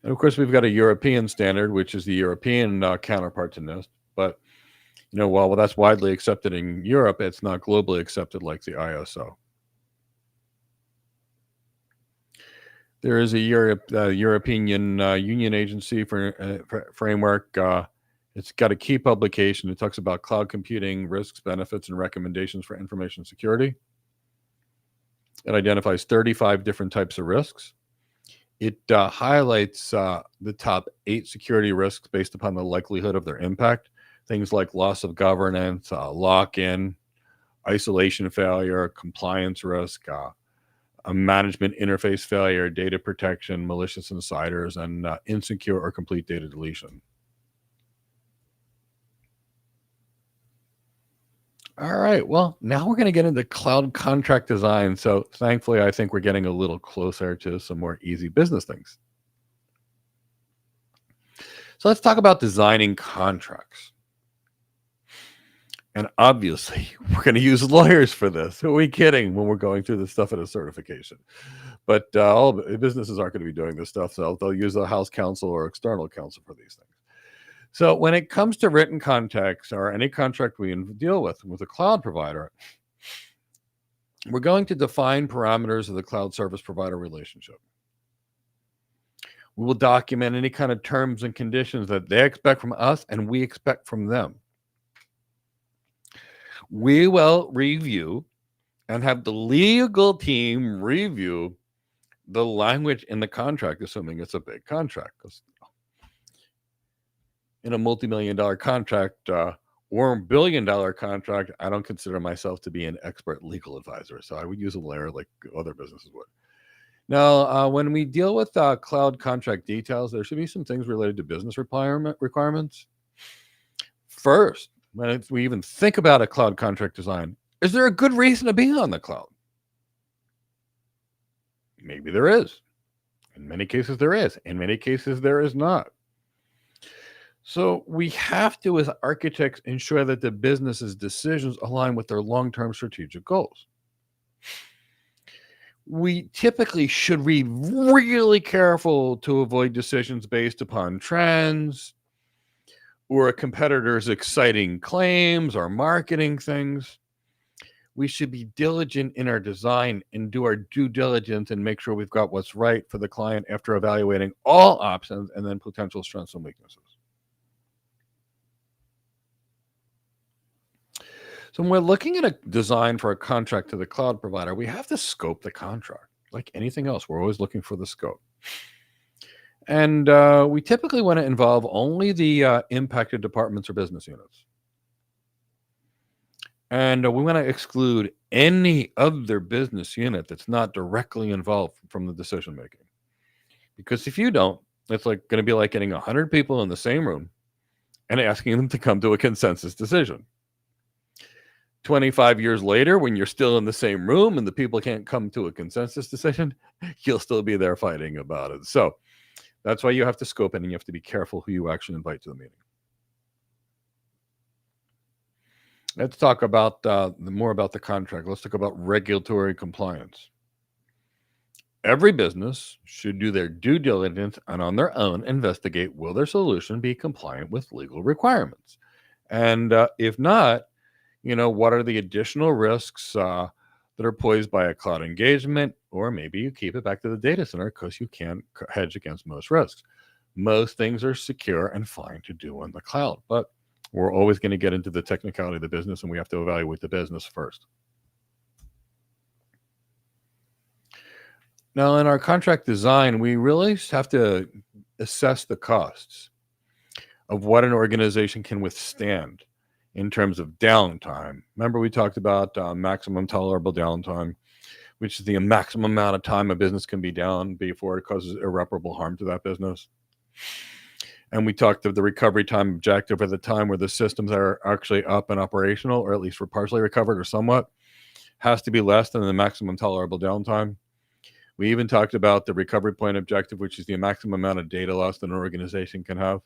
And of course, we've got a European standard, which is the European counterpart to NIST. But while that's widely accepted in Europe, it's not globally accepted like the ISO. There is a European Union agency for framework. It's got a key publication. It talks about cloud computing risks, benefits, and recommendations for information security. It identifies 35 different types of risks. It highlights the top 8 security risks based upon the likelihood of their impact. Things like loss of governance, lock-in, isolation failure, compliance risk, a management interface failure, data protection, malicious insiders, and insecure or complete data deletion. All right. Well, now we're going to get into cloud contract design. So thankfully, I think we're getting a little closer to some more easy business things. So let's talk about designing contracts. And obviously, we're going to use lawyers for this. Who are we kidding when we're going through this stuff at a certification? But all businesses aren't going to be doing this stuff. So they'll use a house counsel or external counsel for these things. So when it comes to written contracts or any contract we deal with a cloud provider, we're going to define parameters of the cloud service provider relationship. We will document any kind of terms and conditions that they expect from us and we expect from them. We will review and have the legal team review the language in the contract, assuming it's a big contract. Because in a multi-million-dollar contract or a billion-dollar contract, I don't consider myself to be an expert legal advisor. So I would use a lawyer like other businesses would. Now, when we deal with cloud contract details, there should be some things related to business requirements. First, when we even think about a cloud contract design, is there a good reason to be on the cloud? Maybe there is. In many cases, there is. In many cases, there is not. So we have to, as architects, ensure that the business's decisions align with their long-term strategic goals. We typically should be really careful to avoid decisions based upon trends or a competitor's exciting claims or marketing things. We should be diligent in our design and do our due diligence and make sure we've got what's right for the client after evaluating all options and then potential strengths and weaknesses. So when we're looking at a design for a contract to the cloud provider, we have to scope the contract. Like anything else, we're always looking for the scope. And we typically want to involve only the impacted departments or business units. And we want to exclude any other business unit that's not directly involved from the decision making. Because if you don't, it's like going to be like getting 100 people in the same room and asking them to come to a consensus decision. 25 years later, when you're still in the same room and the people can't come to a consensus decision, you'll still be there fighting about it. So that's why you have to scope it and you have to be careful who you actually invite to the meeting. Let's talk about more about the contract. Let's talk about regulatory compliance. Every business should do their due diligence and on their own investigate, will their solution be compliant with legal requirements? And if not, what are the additional risks that are posed by a cloud engagement? Or maybe you keep it back to the data center because you can't hedge against most risks. Most things are secure and fine to do on the cloud, but we're always going to get into the technicality of the business and we have to evaluate the business first. Now, in our contract design, we really have to assess the costs of what an organization can withstand in terms of downtime. Remember, we talked about maximum tolerable downtime, which is the maximum amount of time a business can be down before it causes irreparable harm to that business. And we talked of the recovery time objective, or the time where the systems are actually up and operational, or at least were partially recovered or somewhat, has to be less than the maximum tolerable downtime. We even talked about the recovery point objective, which is the maximum amount of data loss that an organization can have.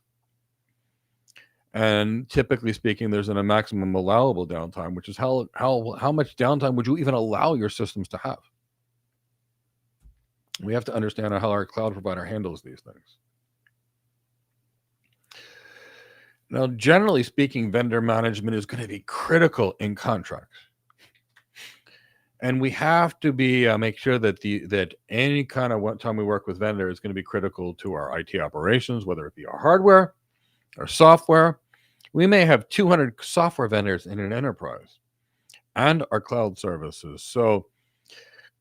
And typically speaking, there's a maximum allowable downtime, which is how much downtime would you even allow your systems to have? We have to understand how our cloud provider handles these things. Now, generally speaking, vendor management is going to be critical in contracts. And we have to be make sure that that any kind of time we work with vendor is going to be critical to our IT operations, whether it be our hardware or software. We may have 200 software vendors in an enterprise and our cloud services. So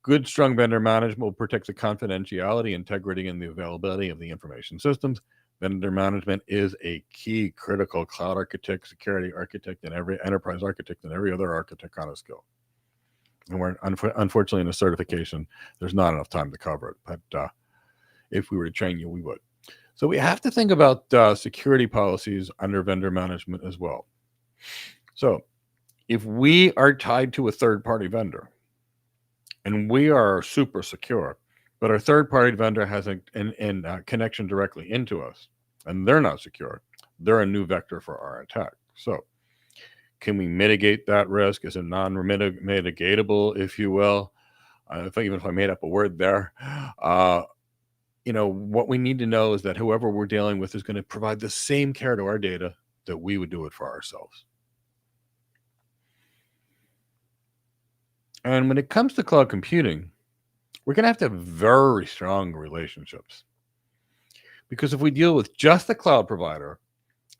good, strong vendor management will protect the confidentiality, integrity, and the availability of the information systems. Vendor management is a key critical cloud architect, security architect, and every enterprise architect and every other architect kind of skill. And we're unfortunately in a certification, there's not enough time to cover it. But if we were to train you, we would. So we have to think about security policies under vendor management as well. So if we are tied to a third-party vendor and we are super secure, but our third-party vendor has a connection directly into us, and they're not secure, they're a new vector for our attack. So can we mitigate that risk? Is it non-mitigatable, if you will? Even if I made up a word there, what we need to know is that whoever we're dealing with is going to provide the same care to our data that we would do it for ourselves. And when it comes to cloud computing, we're going to have very strong relationships. Because if we deal with just the cloud provider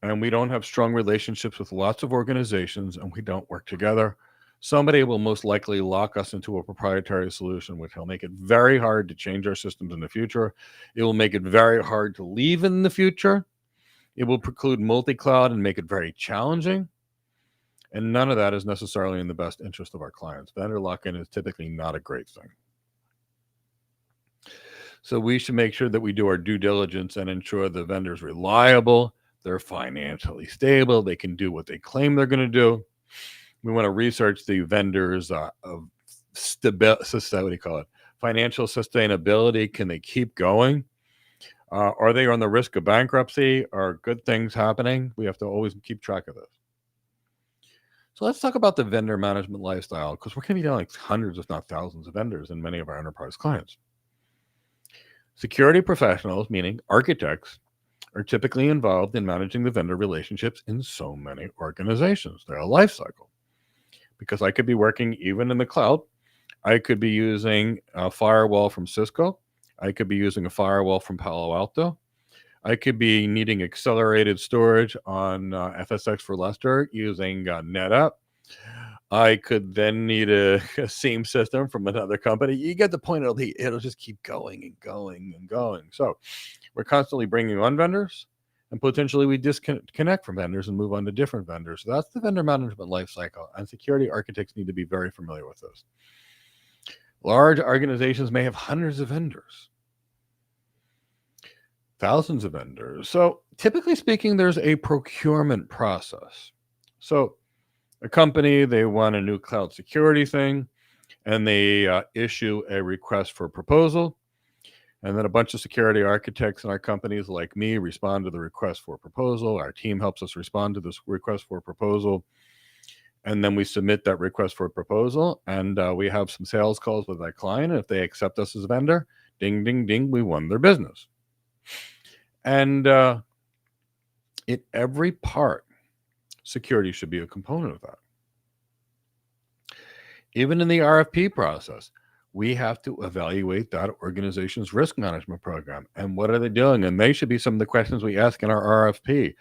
and we don't have strong relationships with lots of organizations and we don't work together, somebody will most likely lock us into a proprietary solution, which will make it very hard to change our systems in the future. It will make it very hard to leave in the future. It will preclude multi-cloud and make it very challenging. And none of that is necessarily in the best interest of our clients. Vendor lock-in is typically not a great thing. So we should make sure that we do our due diligence and ensure the vendor's reliable, they're financially stable, they can do what they claim they're going to do. We want to research the vendors of financial sustainability. Can they keep going? Are they on the risk of bankruptcy? Are good things happening? We have to always keep track of this. So let's talk about the vendor management lifestyle, because we're going to be dealing with hundreds, if not thousands, of vendors in many of our enterprise clients. Security professionals, meaning architects, are typically involved in managing the vendor relationships in so many organizations. They're a life cycle. Because I could be working even in the cloud. I could be using a firewall from Cisco. I could be using a firewall from Palo Alto. I could be needing accelerated storage on FSX for Lustre using NetApp. I could then need a SIEM system from another company. You get the point. It'll just keep going and going and going. So we're constantly bringing on vendors, and potentially we disconnect from vendors and move on to different vendors. So that's the vendor management lifecycle, and security architects need to be very familiar with this. Large organizations may have hundreds of vendors, thousands of vendors. So typically speaking, there's a procurement process. So a company, they want a new cloud security thing, and they issue a request for proposal. And then a bunch of security architects in our companies like me respond to the request for proposal. Our team helps us respond to this request for proposal. And then we submit that request for proposal, and we have some sales calls with that client. And if they accept us as a vendor, ding, ding, ding, we won their business. And in every part, security should be a component of that. Even in the RFP process, we have to evaluate that organization's risk management program and what are they doing. And they should be some of the questions we ask in our RFP,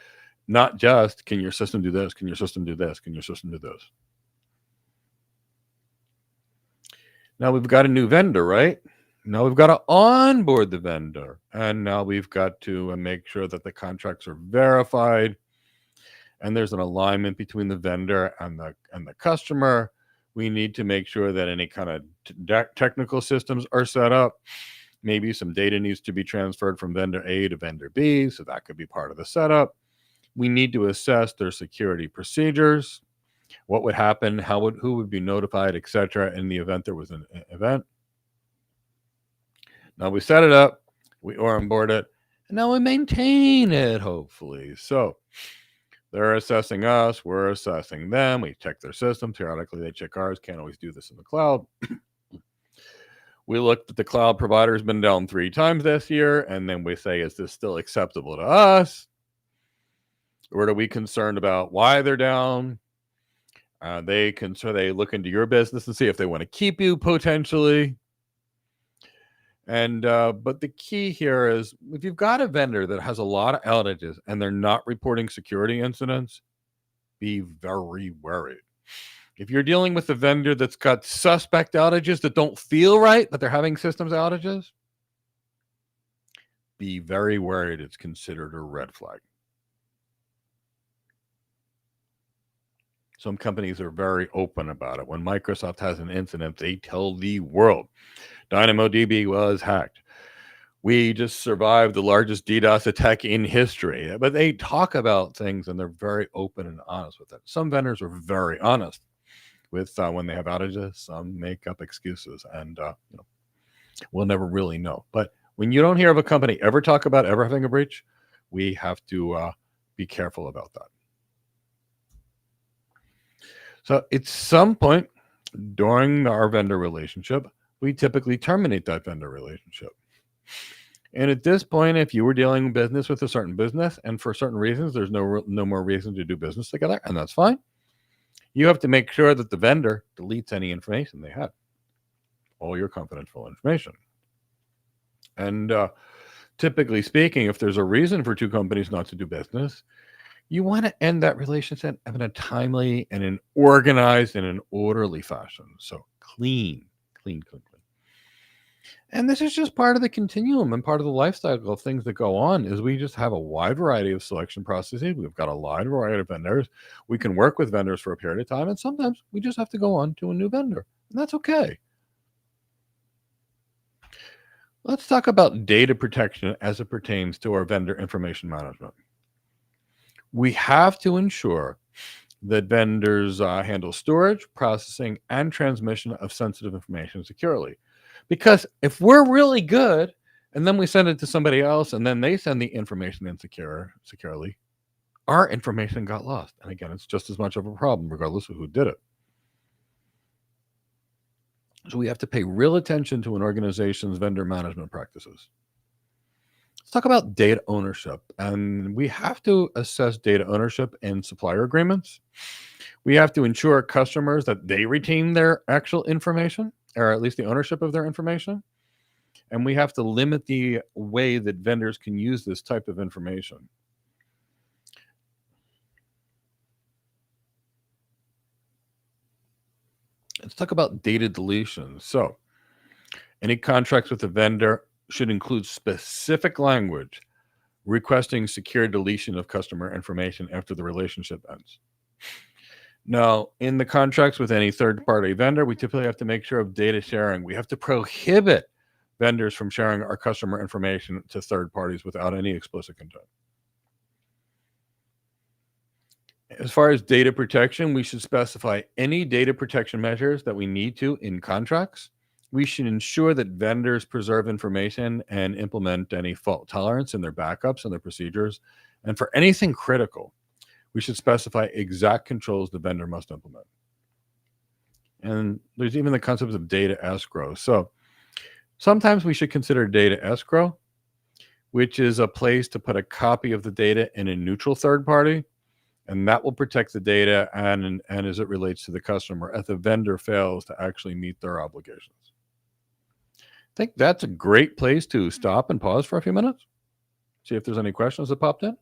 not just, can your system do this? Can your system do this? Can your system do this? Now we've got a new vendor, right? Now we've got to onboard the vendor. And now we've got to make sure that the contracts are verified and there's an alignment between the vendor and the customer. We need to make sure that any kind of technical systems are set up. Maybe some data needs to be transferred from vendor A to vendor B, so that could be part of the setup. We need to assess their security procedures, what would happen, who would be notified, etc., in the event there was an event. Now we set it up, we onboard it, and now we maintain it, hopefully. So they're assessing us, we're assessing them. We check their system. Periodically, they check ours. Can't always do this in the cloud. We looked at the cloud provider has been down 3 times this year, and then we say, is this still acceptable to us? Or are we concerned about why they're down? They look into your business and see if they want to keep you potentially. And but the key here is if you've got a vendor that has a lot of outages and they're not reporting security incidents, be very worried. If you're dealing with a vendor that's got suspect outages that don't feel right, but they're having systems outages, be very worried. It's considered a red flag. Some companies are very open about it. When Microsoft has an incident, they tell the world. DynamoDB was hacked. We just survived the largest DDoS attack in history. But they talk about things and they're very open and honest with it. Some vendors are very honest with when they have outages. Some make up excuses, and we'll never really know. But when you don't hear of a company ever talk about ever having a breach, we have to be careful about that. So at some point during our vendor relationship, we typically terminate that vendor relationship. And at this point, if you were dealing business with a certain business and for certain reasons, there's no more reason to do business together, and that's fine. You have to make sure that the vendor deletes any information they had, all your confidential information. And typically speaking, if there's a reason for 2 companies not to do business, you want to end that relationship in a timely and an organized and an orderly fashion. So clean. And this is just part of the continuum and part of the lifecycle of things that go on is we just have a wide variety of selection processes. We've got a wide variety of vendors. We can work with vendors for a period of time, and sometimes we just have to go on to a new vendor, and that's okay. Let's talk about data protection as it pertains to our vendor information management. We have to ensure that vendors handle storage, processing, and transmission of sensitive information securely. Because if we're really good, and then we send it to somebody else, and then they send the information in securely, our information got lost. And again, it's just as much of a problem, regardless of who did it. So we have to pay real attention to an organization's vendor management practices. Let's talk about data ownership. And we have to assess data ownership in supplier agreements. We have to ensure customers that they retain their actual information, or at least the ownership of their information. And we have to limit the way that vendors can use this type of information. Let's talk about data deletion. So any contracts with a vendor should include specific language requesting secure deletion of customer information after the relationship ends. Now, in the contracts with any third-party vendor, we typically have to make sure of data sharing. We have to prohibit vendors from sharing our customer information to third parties without any explicit consent. As far as data protection, we should specify any data protection measures that we need to in contracts. We should ensure that vendors preserve information and implement any fault tolerance in their backups and their procedures. And for anything critical, we should specify exact controls the vendor must implement. And there's even the concept of data escrow. So sometimes we should consider data escrow, which is a place to put a copy of the data in a neutral third party, and that will protect the data and as it relates to the customer if the vendor fails to actually meet their obligations. I think that's a great place to stop and pause for a few minutes. See if there's any questions that popped in.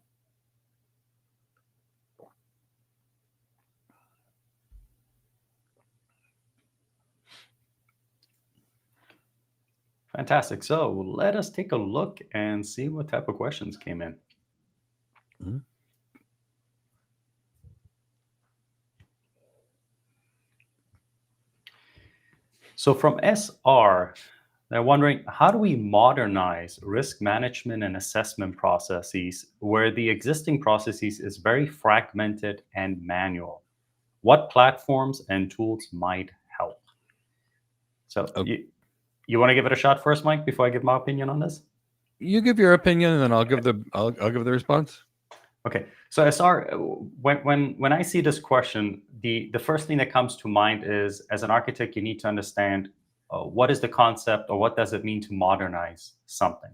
Fantastic. So let us take a look and see what type of questions came in. Mm-hmm. So from SR, they're wondering, how do we modernize risk management and assessment processes where the existing processes is very fragmented and manual? What platforms and tools might help? So You want to give it a shot first, Mike, before I give my opinion on this? You give your opinion, and then I'll give the response. Okay, so SR, when I see this question, the first thing that comes to mind is, as an architect, you need to understand what is the concept, or what does it mean to modernize something?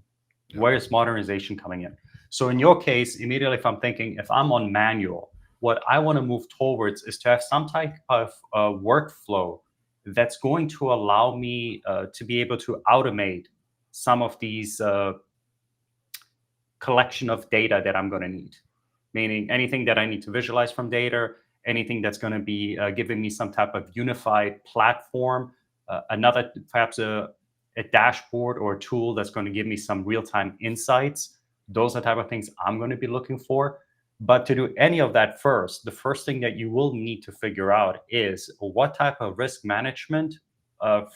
Yeah. Where is modernization coming in? So in your case, immediately, if I'm thinking, if I'm on manual, what I want to move towards is to have some type of workflow that's going to allow me to be able to automate some of these collection of data that I'm going to need. Meaning anything that I need to visualize from data, anything that's going to be giving me some type of unified platform, another perhaps a dashboard or a tool that's going to give me some real-time insights. Those are the type of things I'm going to be looking for. But to do any of that first, the first thing that you will need to figure out is what type of risk management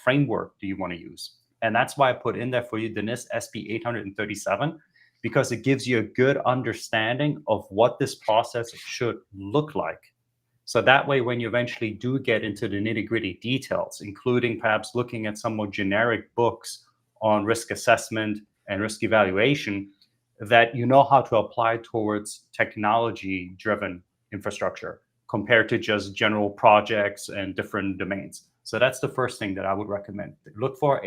framework do you want to use? And that's why I put in there for you the NIST SP 837, because it gives you a good understanding of what this process should look like. So that way, when you eventually do get into the nitty-gritty details, including perhaps looking at some more generic books on risk assessment and risk evaluation, that you know how to apply towards technology-driven infrastructure compared to just general projects and different domains. So that's the first thing that I would recommend. Look for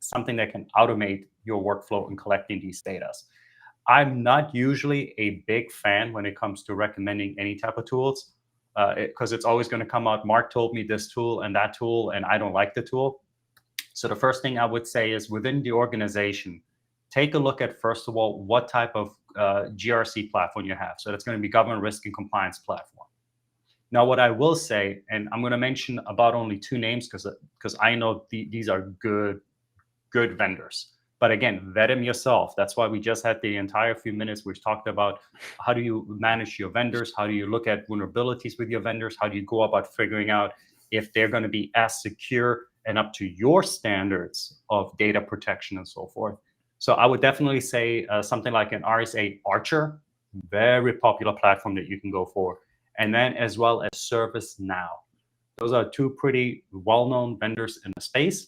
something that can automate your workflow in collecting these data. I'm not usually a big fan when it comes to recommending any type of tools, because it's always going to come out, Mark told me this tool and that tool, and I don't like the tool. So the first thing I would say is, within the organization, take a look at, first of all, what type of GRC platform you have. So that's going to be government risk and compliance platform. Now, what I will say, and I'm going to mention about only 2 names because I know these are good vendors. But again, vet them yourself. That's why we just had the entire few minutes which talked about how do you manage your vendors? How do you look at vulnerabilities with your vendors? How do you go about figuring out if they're going to be as secure and up to your standards of data protection and so forth? So I would definitely say something like an RSA Archer, very popular platform that you can go for. And then as well as ServiceNow. Those are 2 pretty well-known vendors in the space.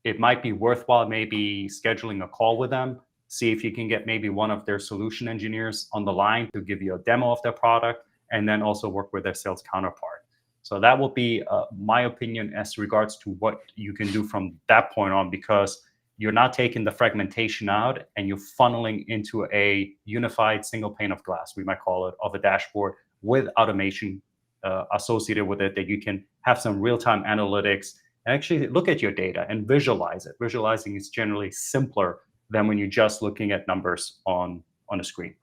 It might be worthwhile maybe scheduling a call with them, see if you can get maybe one of their solution engineers on the line to give you a demo of their product, and then also work with their sales counterpart. So that will be my opinion as regards to what you can do from that point on, because you're not taking the fragmentation out and you're funneling into a unified single pane of glass, we might call it, of a dashboard with automation associated with it, that you can have some real-time analytics and actually look at your data and visualize it. Visualizing is generally simpler than when you're just looking at numbers on a screen.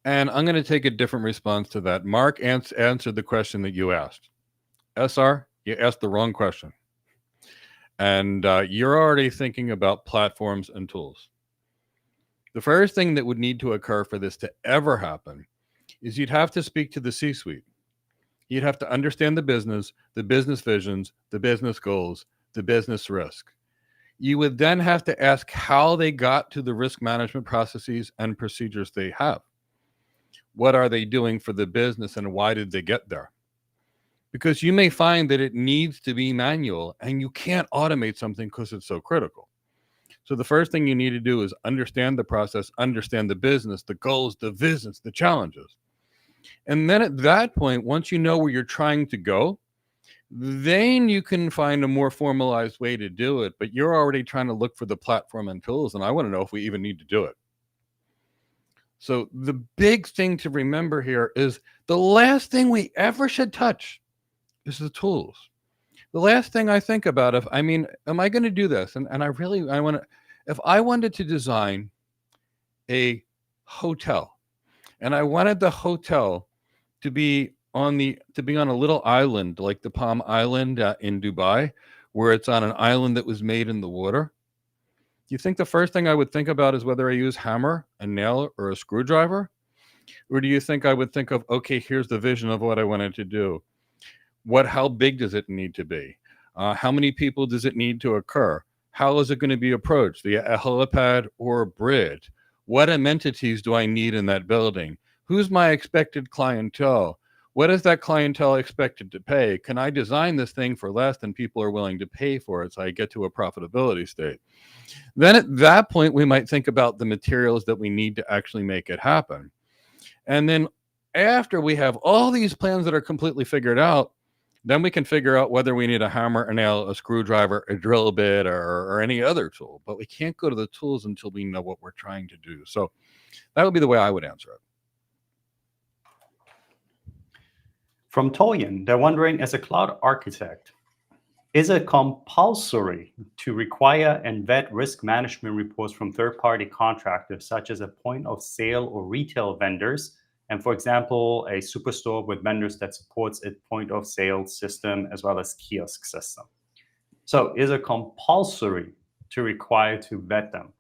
And I'm going to take a different response to that. Mark answered the question that you asked. SR, you asked the wrong question. And you're already thinking about platforms and tools. The first thing that would need to occur for this to ever happen is you'd have to speak to the C-suite. You'd have to understand the business visions, the business goals, the business risk. You would then have to ask how they got to the risk management processes and procedures they have. What are they doing for the business, and why did they get there? Because you may find that it needs to be manual and you can't automate something because it's so critical. So the first thing you need to do is understand the process, understand the business, the goals, the visions, the challenges. And then at that point, once you know where you're trying to go, then you can find a more formalized way to do it. But you're already trying to look for the platform and tools, and I want to know if we even need to do it. So the big thing to remember here is the last thing we ever should touch is the tools. The last thing I think about, am I going to do this? And I want to, if I wanted to design a hotel, and I wanted the hotel to be on a little island like the Palm Island in Dubai, where it's on an island that was made in the water. Do you think the first thing I would think about is whether I use hammer, a nail, or a screwdriver? Or do you think I would think of, okay, here's the vision of what I wanted to do. How big does it need to be? How many people does it need to occur? How is it going to be approached? Via a helipad or a bridge? What amenities do I need in that building? Who's my expected clientele? What is that clientele expected to pay? Can I design this thing for less than people are willing to pay for it so I get to a profitability state? Then at that point, we might think about the materials that we need to actually make it happen. And then after we have all these plans that are completely figured out, then we can figure out whether we need a hammer, a nail, a screwdriver, a drill bit, or any other tool. But we can't go to the tools until we know what we're trying to do. So that would be the way I would answer it. From Toyin, they're wondering, as a cloud architect, is it compulsory to require and vet risk management reports from third-party contractors, such as a point of sale or retail vendors, and for example, a superstore with vendors that supports a point of sale system as well as kiosk system? So is it compulsory to require to vet them?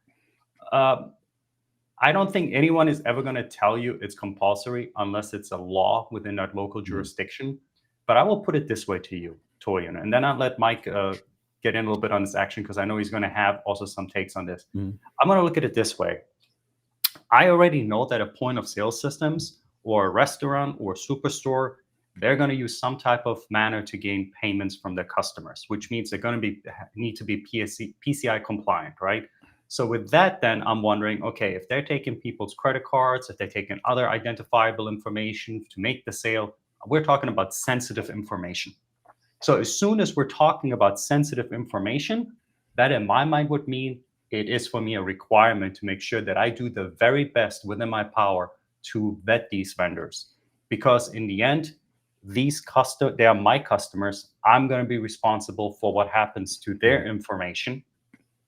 I don't think anyone is ever going to tell you it's compulsory unless it's a law within that local jurisdiction. But I will put it this way to you, Toyin, and then I'll let Mike get in a little bit on this action, because I know he's going to have also some takes on this. I'm going to look at it this way. I already know that a point of sale systems or a restaurant or superstore, they're going to use some type of manner to gain payments from their customers, which means they're going to need to be PCI compliant, right? So with that, then I'm wondering, okay, if they're taking people's credit cards, if they're taking other identifiable information to make the sale, we're talking about sensitive information. So as soon as we're talking about sensitive information, that in my mind would mean it is for me a requirement to make sure that I do the very best within my power to vet these vendors. Because in the end, they are my customers. I'm going to be responsible for what happens to their information.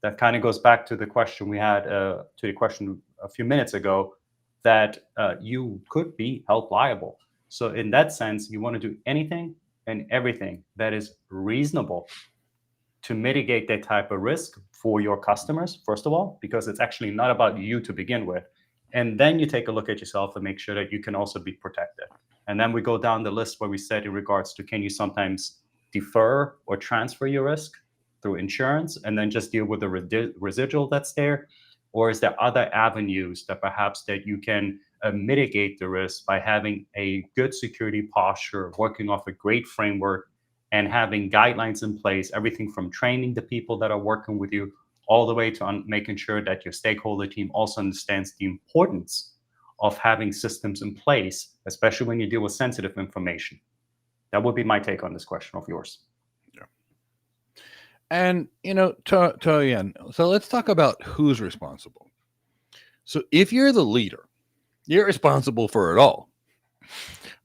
That kind of goes back to the question we had, to the question a few minutes ago, that you could be held liable. So in that sense, you want to do anything and everything that is reasonable to mitigate that type of risk for your customers, first of all, because it's actually not about you to begin with. And then you take a look at yourself and make sure that you can also be protected. And then we go down the list where we said in regards to, can you sometimes defer or transfer your risk through insurance and then just deal with the residual that's there? Or is there other avenues that perhaps that you can mitigate the risk by having a good security posture, working off a great framework, and having guidelines in place, everything from training the people that are working with you all the way to making sure that your stakeholder team also understands the importance of having systems in place, especially when you deal with sensitive information. That would be my take on this question of yours. And, Toyin, so let's talk about who's responsible. So if you're the leader, you're responsible for it all.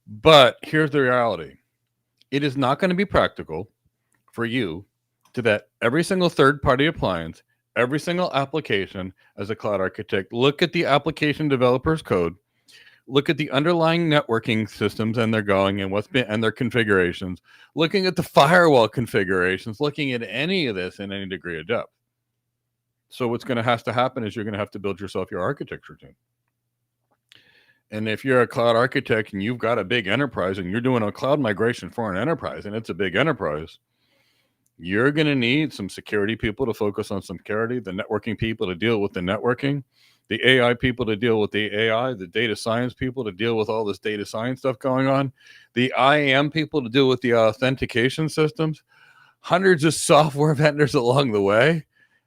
But here's the reality. It is not going to be practical for you to vet every single third-party appliance, every single application as a cloud architect. Look at the application developer's code. Look at the underlying networking systems and and their configurations, looking at the firewall configurations, looking at any of this in any degree of depth. So what's going to have to happen is you're going to have to build yourself your architecture team. And if you're a cloud architect and you've got a big enterprise and you're doing a cloud migration for an enterprise and it's a big enterprise, you're going to need some security people to focus on some security, the networking people to deal with the networking, the AI people to deal with the AI, the data science people to deal with all this data science stuff going on, the IAM people to deal with the authentication systems, hundreds of software vendors along the way.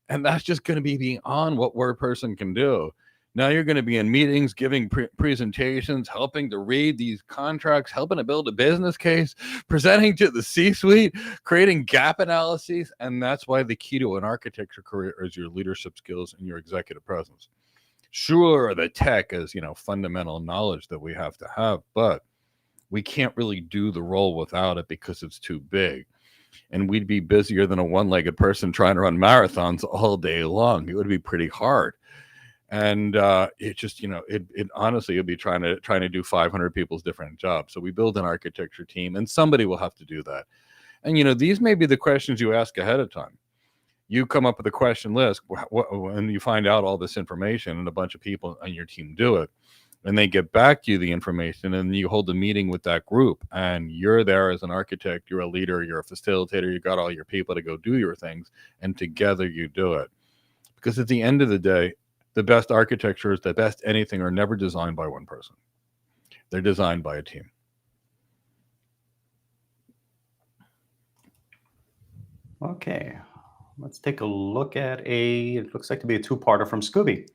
And that's just going to be beyond what one person can do. Now you're going to be in meetings, giving presentations, helping to read these contracts, helping to build a business case, presenting to the C-suite, creating gap analyses. And that's why the key to an architecture career is your leadership skills and your executive presence. Sure, the tech is, fundamental knowledge that we have to have, but we can't really do the role without it because it's too big. And we'd be busier than a one-legged person trying to run marathons all day long. It would be pretty hard. And it just, it honestly, it'd be trying to do 500 people's different jobs. So we build an architecture team and somebody will have to do that. And, these may be the questions you ask ahead of time. You come up with a question list and you find out all this information and a bunch of people on your team do it. And they get back to you the information and you hold a meeting with that group and you're there as an architect, you're a leader, you're a facilitator, you got all your people to go do your things and together you do it. Because at the end of the day, the best architectures, the best anything are never designed by one person. They're designed by a team. Okay, let's take a look at it looks like to be a two-parter from Scooby.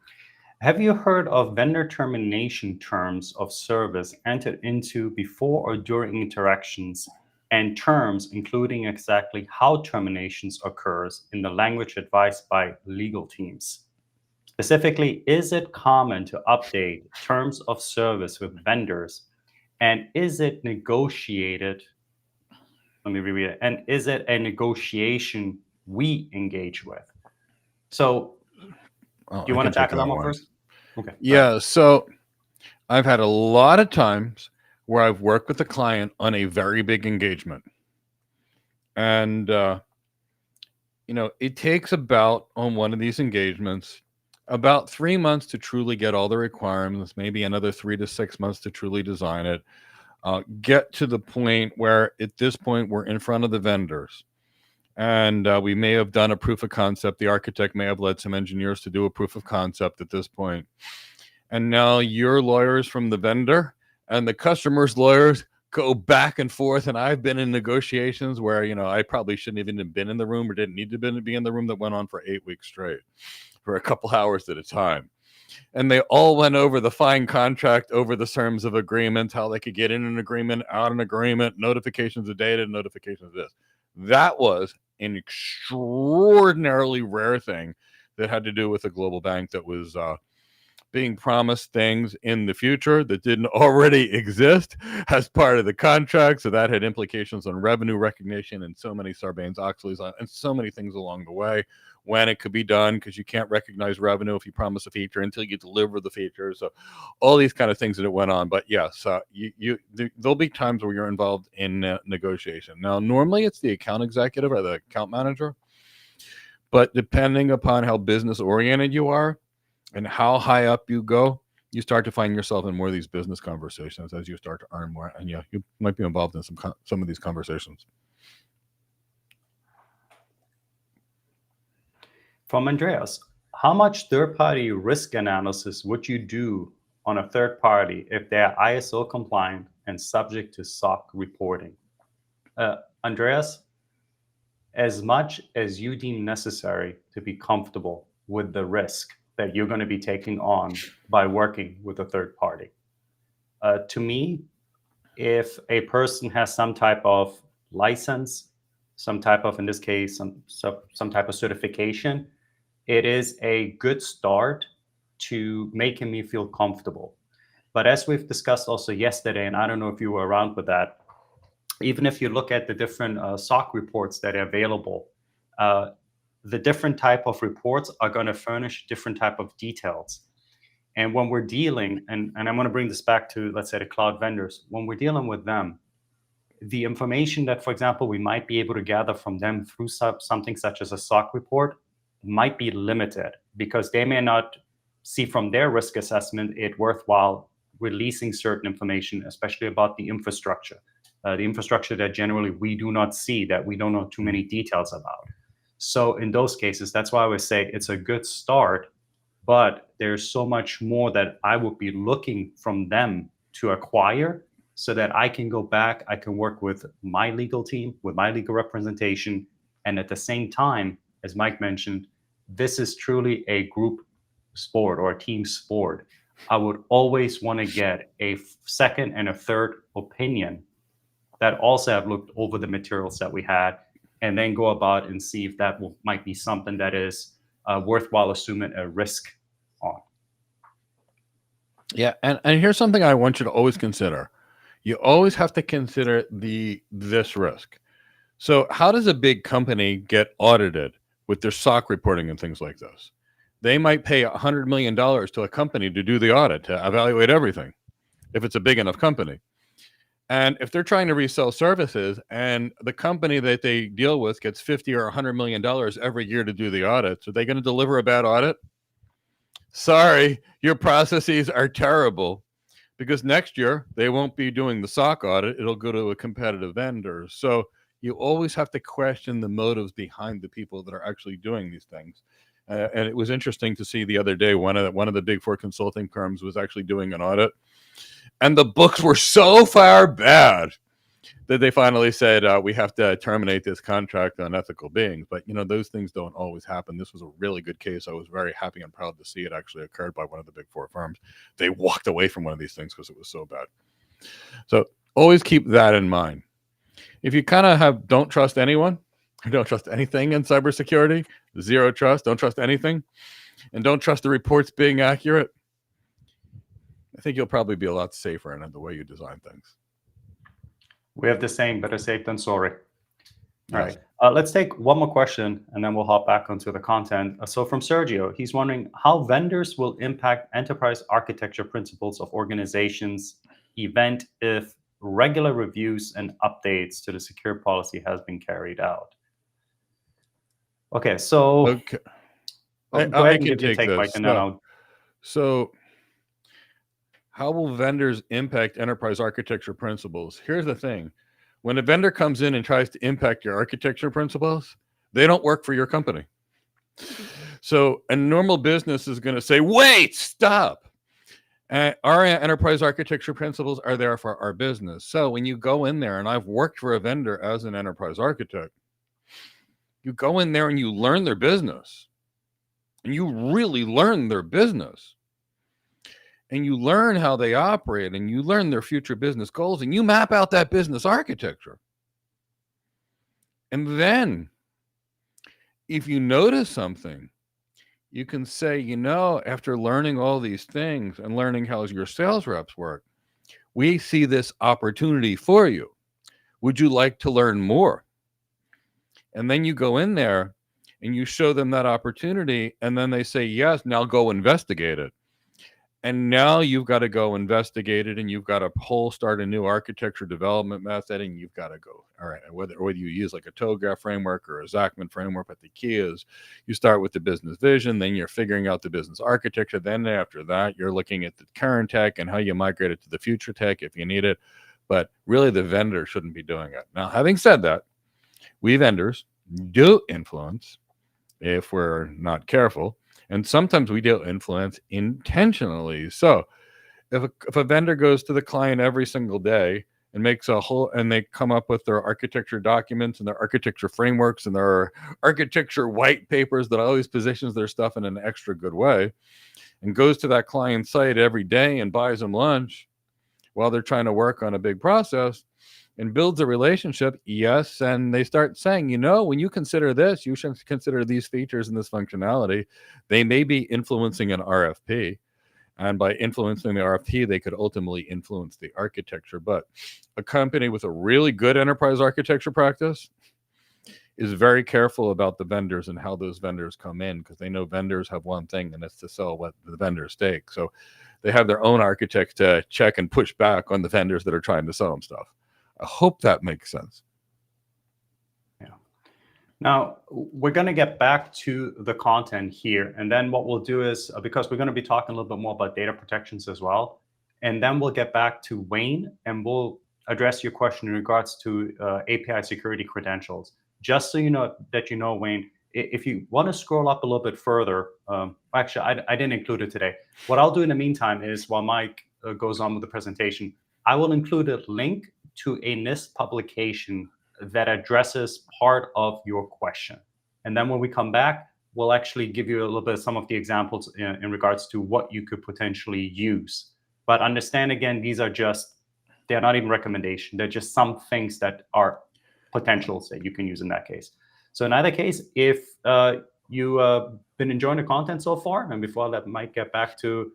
Have you heard of vendor termination terms of service entered into before or during interactions and terms including exactly how terminations occurs in the language advised by legal teams? Specifically, is it common to update terms of service with vendors and is it negotiated? Let me reread it. And is it a negotiation we engage with? So, Oh, do you I want can to take tackle that that one one. first? Okay, go ahead. Yeah. So I've had a lot of times where I've worked with a client on a very big engagement. And, it takes about, on one of these engagements, about 3 months to truly get all the requirements, maybe another 3 to 6 months to truly design it. Get to the point where at this point we're in front of the vendors. And we may have done a proof of concept. The architect may have led some engineers to do a proof of concept at this point. And now your lawyers from the vendor and the customer's lawyers go back and forth. And I've been in negotiations where, I probably shouldn't even have been in the room or didn't need to be in the room, that went on for 8 weeks straight for a couple hours at a time. And they all went over the fine contract, over the terms of agreement, how they could get in an agreement, out an agreement, notifications of data, notifications of this. That was an extraordinarily rare thing that had to do with a global bank that was being promised things in the future that didn't already exist as part of the contract. So that had implications on revenue recognition and so many Sarbanes-Oxleys and so many things along the way, when it could be done, because you can't recognize revenue if you promise a feature until you deliver the feature. So all these kind of things that it went on. But yes, there'll be times where you're involved in negotiation. Now, normally it's the account executive or the account manager, but depending upon how business oriented you are and how high up you go, you start to find yourself in more of these business conversations as you start to earn more. And yeah, you might be involved in some of these conversations. From Andreas, how much third-party risk analysis would you do on a third party if they are ISO compliant and subject to SOC reporting? Andreas, as much as you deem necessary to be comfortable with the risk that you're going to be taking on by working with a third party. To me, if a person has some type of license, some type of, in this case, some type of certification, it is a good start to making me feel comfortable. But as we've discussed also yesterday, and I don't know if you were around with that, even if you look at the different SOC reports that are available, the different type of reports are going to furnish different type of details. And when we're dealing, and I'm going to bring this back to, let's say, the cloud vendors, when we're dealing with them, the information that, for example, we might be able to gather from them through something such as a SOC report might be limited, because they may not see from their risk assessment it worthwhile releasing certain information, especially about the infrastructure that generally we do not see, that we don't know too many details about. So in those cases, that's why I would say it's a good start, but there's so much more that I would be looking from them to acquire, so that I can go back, I can work with my legal team, with my legal representation. And at the same time, as Mike mentioned, this is truly a group sport or a team sport. I would always want to get a second and a third opinion that also have looked over the materials that we had, and then go about and see if that might be something that is worthwhile assuming a risk on. Yeah, and here's something I want you to always consider. You always have to consider this risk. So how does a big company get audited with their SOC reporting and things like this? They might pay $100 million to a company to do the audit, to evaluate everything, if it's a big enough company. And if they're trying to resell services and the company that they deal with gets $50 or $100 million every year to do the audits, are they going to deliver a bad audit? Sorry, your processes are terrible, because next year they won't be doing the SOC audit. It'll go to a competitive vendor. So you always have to question the motives behind the people that are actually doing these things. And it was interesting to see the other day, one of the big four consulting firms was actually doing an audit, and the books were so far bad that they finally said, we have to terminate this contract on ethical beings. But, those things don't always happen. This was a really good case. I was very happy and proud to see it actually occurred by one of the big four firms. They walked away from one of these things because it was so bad. So always keep that in mind. If you kind of don't trust anyone, or don't trust anything in cybersecurity, zero trust, don't trust anything, and don't trust the reports being accurate, I think you'll probably be a lot safer in the way you design things. We have the saying, better safe than sorry. All Yes. right. Let's take one more question, and then we'll hop back onto the content. So from Sergio, he's wondering how vendors will impact enterprise architecture principles of organizations event if regular reviews and updates to the secure policy has been carried out. Okay, so Okay. go ahead and give your take, Mike, and then I'll... So how will vendors impact enterprise architecture principles? Here's the thing. When a vendor comes in and tries to impact your architecture principles, they don't work for your company. So a normal business is going to say, wait, stop. Our enterprise architecture principles are there for our business. So when you go in there, and I've worked for a vendor as an enterprise architect, you go in there and you learn their business. And you really learn their business. And you learn how they operate, and you learn their future business goals, and you map out that business architecture. And then if you notice something, you can say, after learning all these things and learning how your sales reps work, we see this opportunity for you. Would you like to learn more? And then you go in there and you show them that opportunity, and then they say, yes, now go investigate it. And now you've got to go investigate it, and you've got to start a new architecture development method, and you've got to go, all right, whether you use like a TOGAF framework or a Zachman framework, but the key is you start with the business vision, then you're figuring out the business architecture. Then after that, you're looking at the current tech and how you migrate it to the future tech if you need it. But really, the vendor shouldn't be doing it. Now, having said that, we vendors do influence if we're not careful. And sometimes we do influence intentionally. So if a vendor goes to the client every single day and makes and they come up with their architecture documents and their architecture frameworks and their architecture white papers that always positions their stuff in an extra good way, and goes to that client site every day and buys them lunch while they're trying to work on a big process and builds a relationship, yes, and they start saying, when you consider this, you should consider these features and this functionality. They may be influencing an RFP, and by influencing the RFP, they could ultimately influence the architecture. But a company with a really good enterprise architecture practice is very careful about the vendors and how those vendors come in, because they know vendors have one thing, and it's to sell what the vendors take. So they have their own architects to check and push back on the vendors that are trying to sell them stuff. I hope that makes sense. Yeah. Now, we're going to get back to the content here. And then what we'll do is, because we're going to be talking a little bit more about data protections as well, and then we'll get back to Wayne, and we'll address your question in regards to API security credentials. Just so you know, Wayne, if you want to scroll up a little bit further, actually, I didn't include it today. What I'll do in the meantime is, while Mike goes on with the presentation, I will include a link to a NIST publication that addresses part of your question. And then when we come back, we'll actually give you a little bit of some of the examples in regards to what you could potentially use. But understand, again, they're not even recommendation. They're just some things that are potentials that you can use in that case. So in either case, if you've been enjoying the content so far, and before that Mike get back to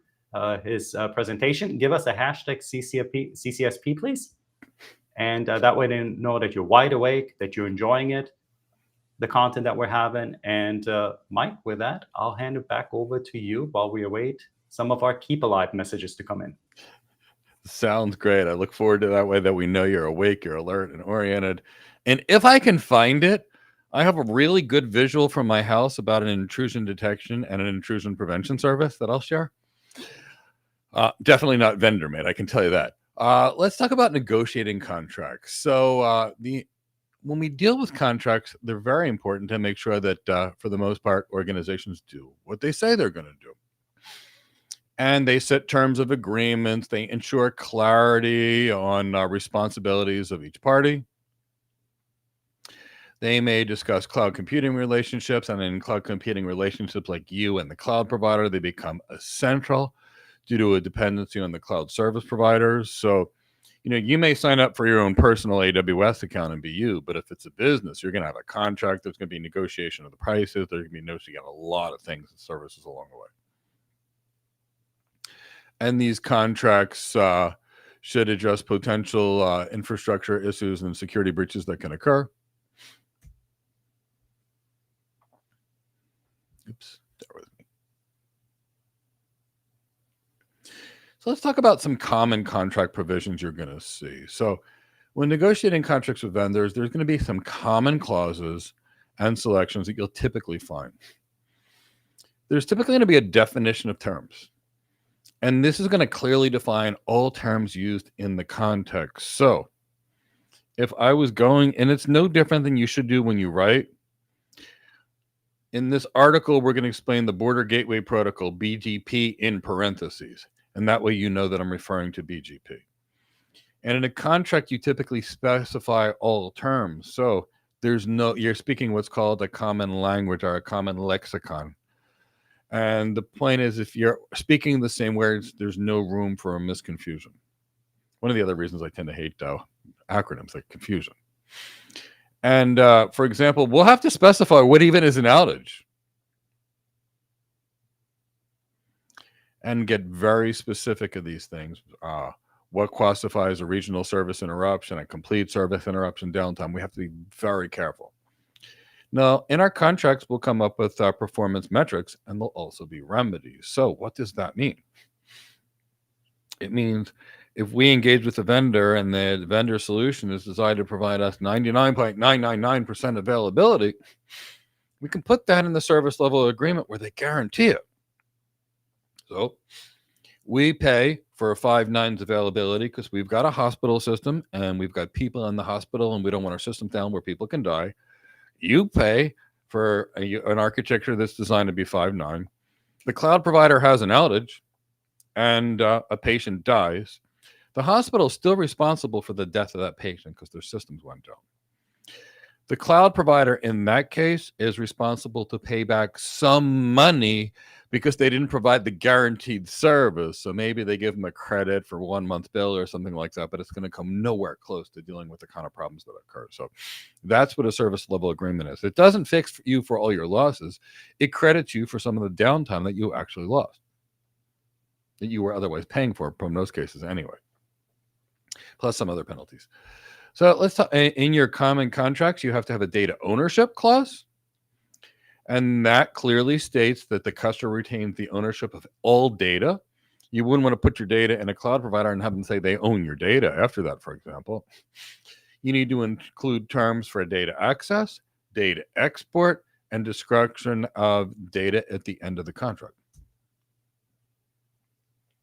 his presentation, give us a hashtag CCSP, please. And that way they know that you're wide awake, that you're enjoying it, the content that we're having. And Mike, with that, I'll hand it back over to you while we await some of our Keep Alive messages to come in. Sounds great. I look forward to that way that we know you're awake, you're alert and oriented. And if I can find it, I have a really good visual from my house about an intrusion detection and an intrusion prevention service that I'll share. Definitely not vendor made, I can tell you that. Let's talk about negotiating contracts. So when we deal with contracts, they're very important to make sure that for the most part, organizations do what they say they're going to do. And they set terms of agreements. They ensure clarity on responsibilities of each party. They may discuss cloud computing relationships, and in cloud computing relationships like you and the cloud provider, they become essential due to a dependency on the cloud service providers. So, you may sign up for your own personal AWS account and be you, but if it's a business, you're going to have a contract. There's going to be negotiation of the prices. There's going to be negotiating a lot of things and services along the way. And these contracts should address potential infrastructure issues and security breaches that can occur. Oops, bear with me. So let's talk about some common contract provisions you're going to see. So when negotiating contracts with vendors, there's going to be some common clauses and selections that you'll typically find. There's typically going to be a definition of terms. And this is going to clearly define all terms used in the context. So if I was going, and it's no different than you should do when you write. In this article, we're going to explain the Border Gateway Protocol, BGP, in parentheses. And that way you know that I'm referring to BGP. And in a contract, you typically specify all terms. So you're speaking what's called a common language or a common lexicon. And the point is, if you're speaking the same words, there's no room for a misconfusion. One of the other reasons I tend to hate acronyms, like confusion. And for example, we'll have to specify what even is an outage and get very specific of these things. What classifies a regional service interruption, a complete service interruption, downtime. We have to be very careful. Now, in our contracts, we'll come up with performance metrics, and there'll also be remedies. So what does that mean? It means if we engage with the vendor and the vendor solution is designed to provide us 99.999% availability, we can put that in the service level agreement where they guarantee it. So we pay for a 5 nines availability because we've got a hospital system and we've got people in the hospital and we don't want our system down where people can die. You pay for an architecture that's designed to be 5.9. The cloud provider has an outage and a patient dies. The hospital is still responsible for the death of that patient because their systems went down. The cloud provider in that case is responsible to pay back some money because they didn't provide the guaranteed service. So maybe they give them a credit for 1 month bill or something like that, but it's going to come nowhere close to dealing with the kind of problems that occur. So that's what a service level agreement is. It doesn't fix you for all your losses. It credits you for some of the downtime that you actually lost, that you were otherwise paying for in those cases anyway, plus some other penalties. So let's talk. In your common contracts, you have to have a data ownership clause. And that clearly states that the customer retains the ownership of all data. You wouldn't want to put your data in a cloud provider and have them say they own your data after that, for example. You need to include terms for data access, data export, and destruction of data at the end of the contract.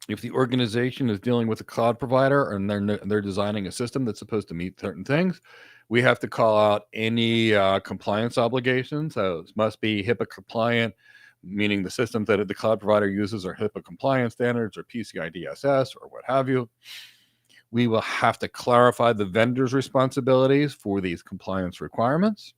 If the organization is dealing with a cloud provider and they're designing a system that's supposed to meet certain things, we have to call out any compliance obligations. So it must be HIPAA compliant, meaning the systems that the cloud provider uses are HIPAA compliance standards or PCI DSS or what have you. We will have to clarify the vendor's responsibilities for these compliance requirements.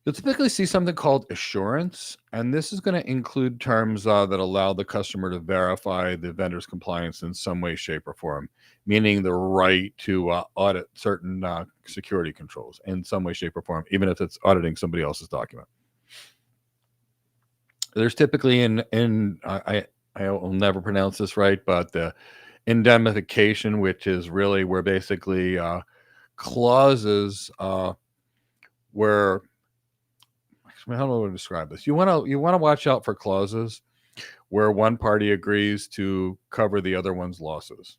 You'll typically see something called assurance, and this is going to include terms that allow the customer to verify the vendor's compliance in some way, shape, or form, meaning the right to audit certain security controls in some way, shape, or form, even if it's auditing somebody else's document. There's typically I will never pronounce this right, but the indemnification, which is really where basically clauses where, how do I describe this? You want to watch out for clauses where one party agrees to cover the other one's losses,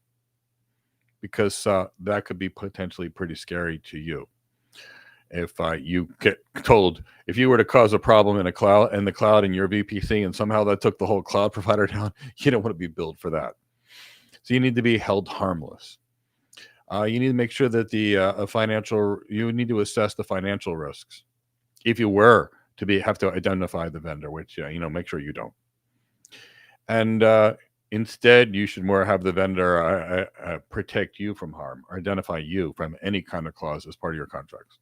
because that could be potentially pretty scary to you. If you get told, if you were to cause a problem in the cloud in your VPC and somehow that took the whole cloud provider down, you don't want to be billed for that. So you need to be held harmless. You need to make sure that you need to assess the financial risks. If you were to have to identify the vendor, which, make sure you don't. And instead, you should more have the vendor protect you from harm or identify you from any kind of clause as part of your contracts.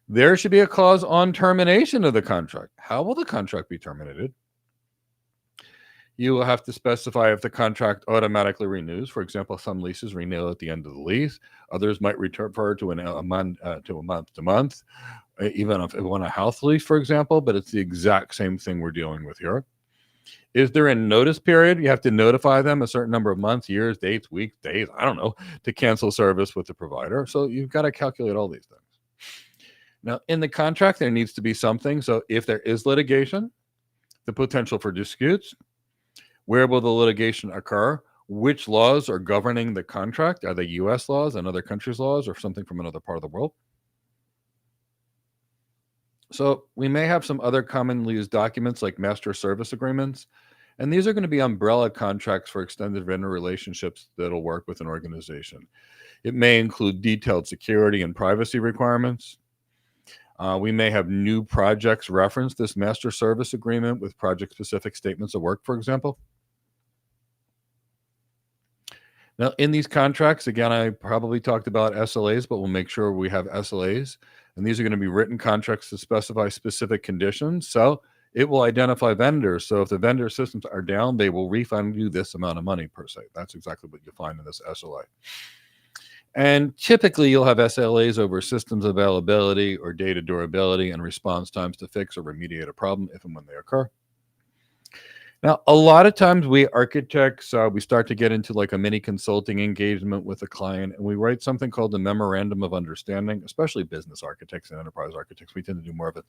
There should be a clause on termination of the contract. How will the contract be terminated? You will have to specify if the contract automatically renews. For example, some leases renew at the end of the lease. Others might refer to a month to month, even if it want a house lease, for example. But it's the exact same thing we're dealing with here. Is there a notice period? You have to notify them a certain number of months, years, dates, weeks, days, I don't know, to cancel service with the provider. So you've got to calculate all these things. Now, in the contract, there needs to be something. So if there is litigation, the potential for disputes, where will the litigation occur? Which laws are governing the contract? Are they U.S. laws and other countries' laws or something from another part of the world? So we may have some other commonly used documents like master service agreements. And these are going to be umbrella contracts for extended vendor relationships that'll work with an organization. It may include detailed security and privacy requirements. We may have new projects reference this master service agreement with project-specific statements of work, for example. Now, in these contracts, again, I probably talked about SLAs, but we'll make sure we have SLAs. And these are going to be written contracts to specify specific conditions. So it will identify vendors. So if the vendor systems are down, they will refund you this amount of money per se. That's exactly what you find in this SLA. And typically, you'll have SLAs over systems availability or data durability and response times to fix or remediate a problem if and when they occur. Now, a lot of times we architects, we start to get into like a mini consulting engagement with a client, and we write something called the Memorandum of Understanding, especially business architects and enterprise architects. We tend to do more of it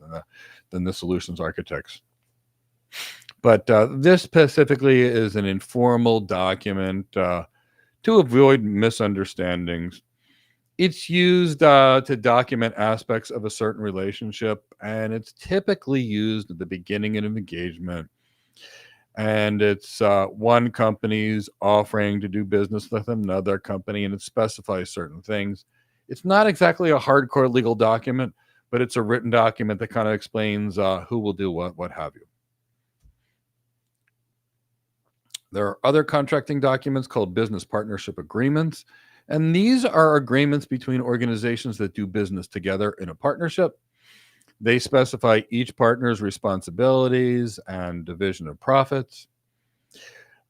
than the solutions architects. But this specifically is an informal document to avoid misunderstandings. It's used to document aspects of a certain relationship, and it's typically used at the beginning of an engagement. And it's one company's offering to do business with another company, and it specifies certain things. It's not exactly a hardcore legal document, but it's a written document that kind of explains who will do what have you. There are other contracting documents called business partnership agreements, and these are agreements between organizations that do business together in a partnership. They specify each partner's responsibilities and division of profits.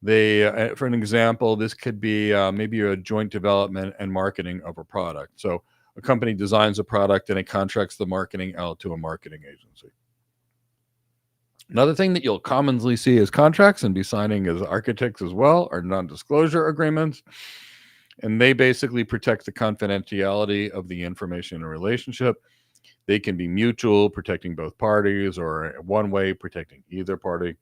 They, for an example, this could be maybe a joint development and marketing of a product. So a company designs a product and it contracts the marketing out to a marketing agency. Another thing that you'll commonly see as contracts and be signing as architects as well are non-disclosure agreements. And they basically protect the confidentiality of the information in a relationship. They can be mutual, protecting both parties, or one way, protecting either party.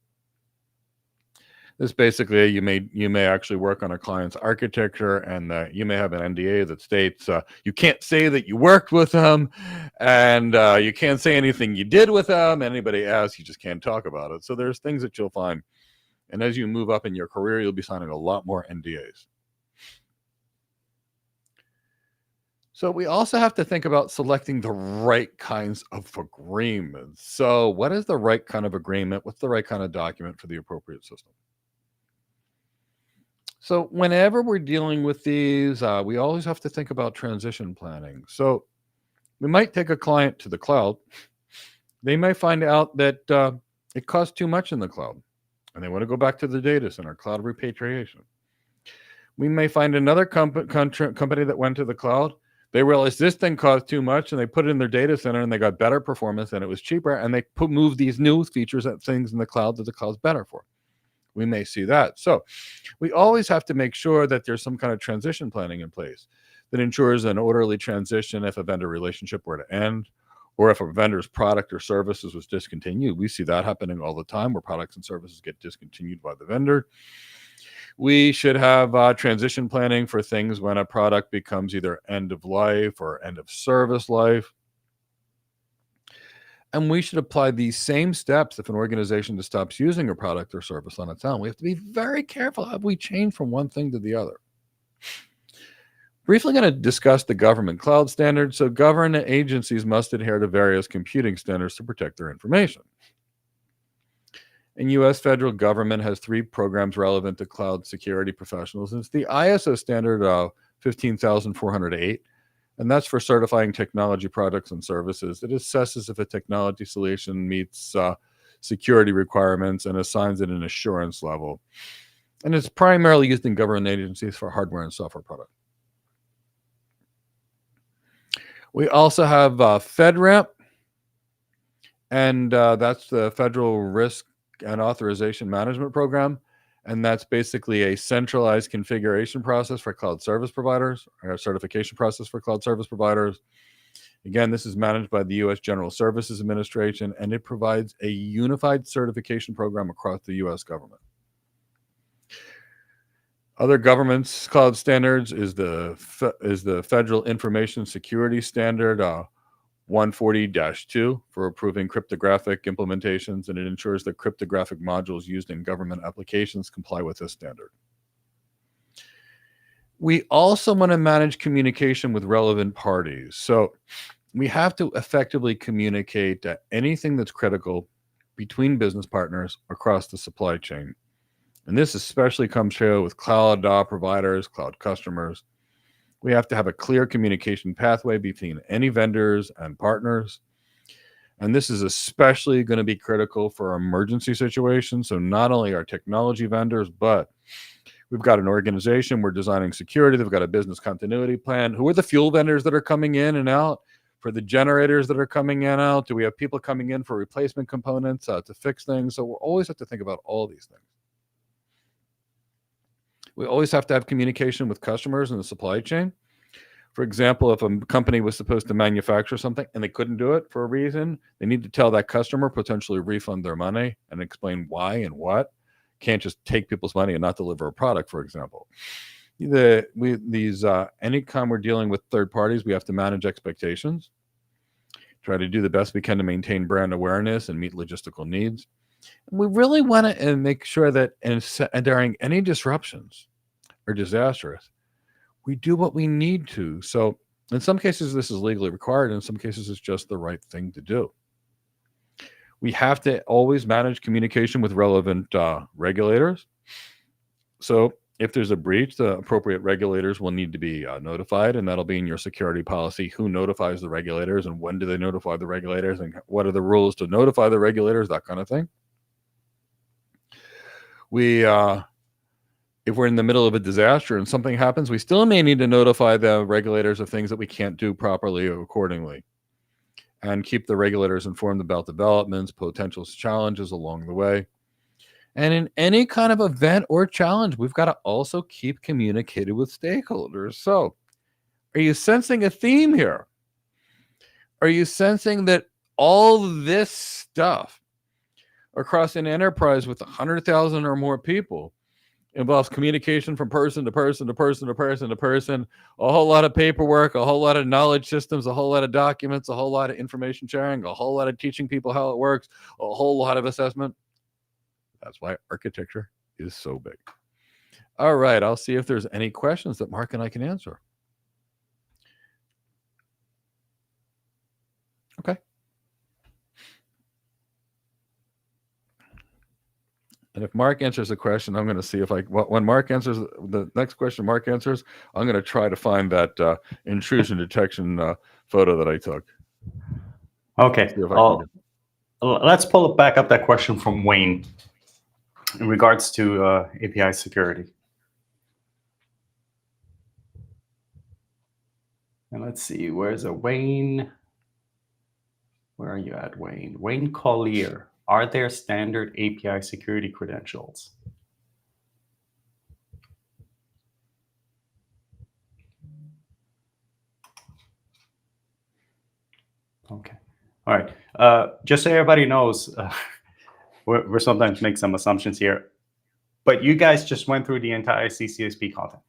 This basically, you may actually work on a client's architecture, and you may have an NDA that states you can't say that you worked with them, and you can't say anything you did with them. Anybody asks, you just can't talk about it. So there's things that you'll find. And as you move up in your career, you'll be signing a lot more NDAs. So we also have to think about selecting the right kinds of agreements. So what is the right kind of agreement? What's the right kind of document for the appropriate system? So whenever we're dealing with these, we always have to think about transition planning. So we might take a client to the cloud. They may find out that it costs too much in the cloud, and they want to go back to the data center, cloud repatriation. We may find another company that went to the cloud. They realized this thing cost too much, and they put it in their data center, and they got better performance, and it was cheaper, and they moved these new features and things in the cloud that the cloud's better for. We may see that. So we always have to make sure that there's some kind of transition planning in place that ensures an orderly transition if a vendor relationship were to end, or if a vendor's product or services was discontinued. We see that happening all the time, where products and services get discontinued by the vendor. We should have transition planning for things when a product becomes either end of life or end of service life. And we should apply these same steps if an organization just stops using a product or service on its own. We have to be very careful how we change from one thing to the other. Briefly going to discuss the government cloud standards. So government agencies must adhere to various computing standards to protect their information. And U.S. federal government has 3 programs relevant to cloud security professionals. It's the ISO standard 15408, and that's for certifying technology products and services. It assesses if a technology solution meets security requirements and assigns it an assurance level. And it's primarily used in government agencies for hardware and software products. We also have FedRAMP, and that's the Federal Risk and Authorization Management Program. And that's basically a centralized configuration process for cloud service providers, or a certification process for cloud service providers. Again, this is managed by the U.S. General Services Administration, and it provides a unified certification program across the U.S. government. Other government's cloud standards is the Federal Information Security Standard 140-2 for approving cryptographic implementations, and it ensures that cryptographic modules used in government applications comply with this standard. We also want to manage communication with relevant parties. So we have to effectively communicate anything that's critical between business partners across the supply chain. And this especially comes true with cloud providers, cloud customers. We have to have a clear communication pathway between any vendors and partners. And this is especially going to be critical for emergency situations. So not only our technology vendors, but we've got an organization, we're designing security, they've got a business continuity plan. Who are the fuel vendors that are coming in and out? For the generators that are coming in and out? Do we have people coming in for replacement components to fix things? So we always have to think about all these things. We always have to have communication with customers in the supply chain. For example, if a company was supposed to manufacture something and they couldn't do it for a reason, they need to tell that customer, potentially refund their money, and explain why and what. Can't just take people's money and not deliver a product, for example. Anytime we're dealing with third parties, we have to manage expectations, try to do the best we can to maintain brand awareness and meet logistical needs. And we really want to make sure that during any disruptions or disasters, we do what we need to. So in some cases, this is legally required. In some cases, it's just the right thing to do. We have to always manage communication with relevant regulators. So if there's a breach, the appropriate regulators will need to be notified, and that'll be in your security policy. Who notifies the regulators, and when do they notify the regulators, and what are the rules to notify the regulators, that kind of thing. If we're in the middle of a disaster and something happens, we still may need to notify the regulators of things that we can't do properly or accordingly, and keep the regulators informed about developments, potential challenges along the way. And in any kind of event or challenge, we've got to also keep communicating with stakeholders. So are you sensing a theme here? Are you sensing that all this stuff across an enterprise with 100,000 or more people involves communication from person to person to person to person to person, a whole lot of paperwork, a whole lot of knowledge systems, a whole lot of documents, a whole lot of information sharing, a whole lot of teaching people how it works, a whole lot of assessment? That's why architecture is so big. All right, I'll see if there's any questions that Mark and I can answer. Okay. And if Mark answers a question, I'm going to see if when Mark answers the next question, Mark answers, I'm going to try to find that intrusion detection photo that I took. Okay. Let's pull back up that question from Wayne in regards to API security. And let's see, where's a Wayne? Where are you at, Wayne? Wayne Collier. Are there standard API security credentials? Okay. All right. Just so everybody knows, we're sometimes make some assumptions here, but you guys just went through the entire CCSP content.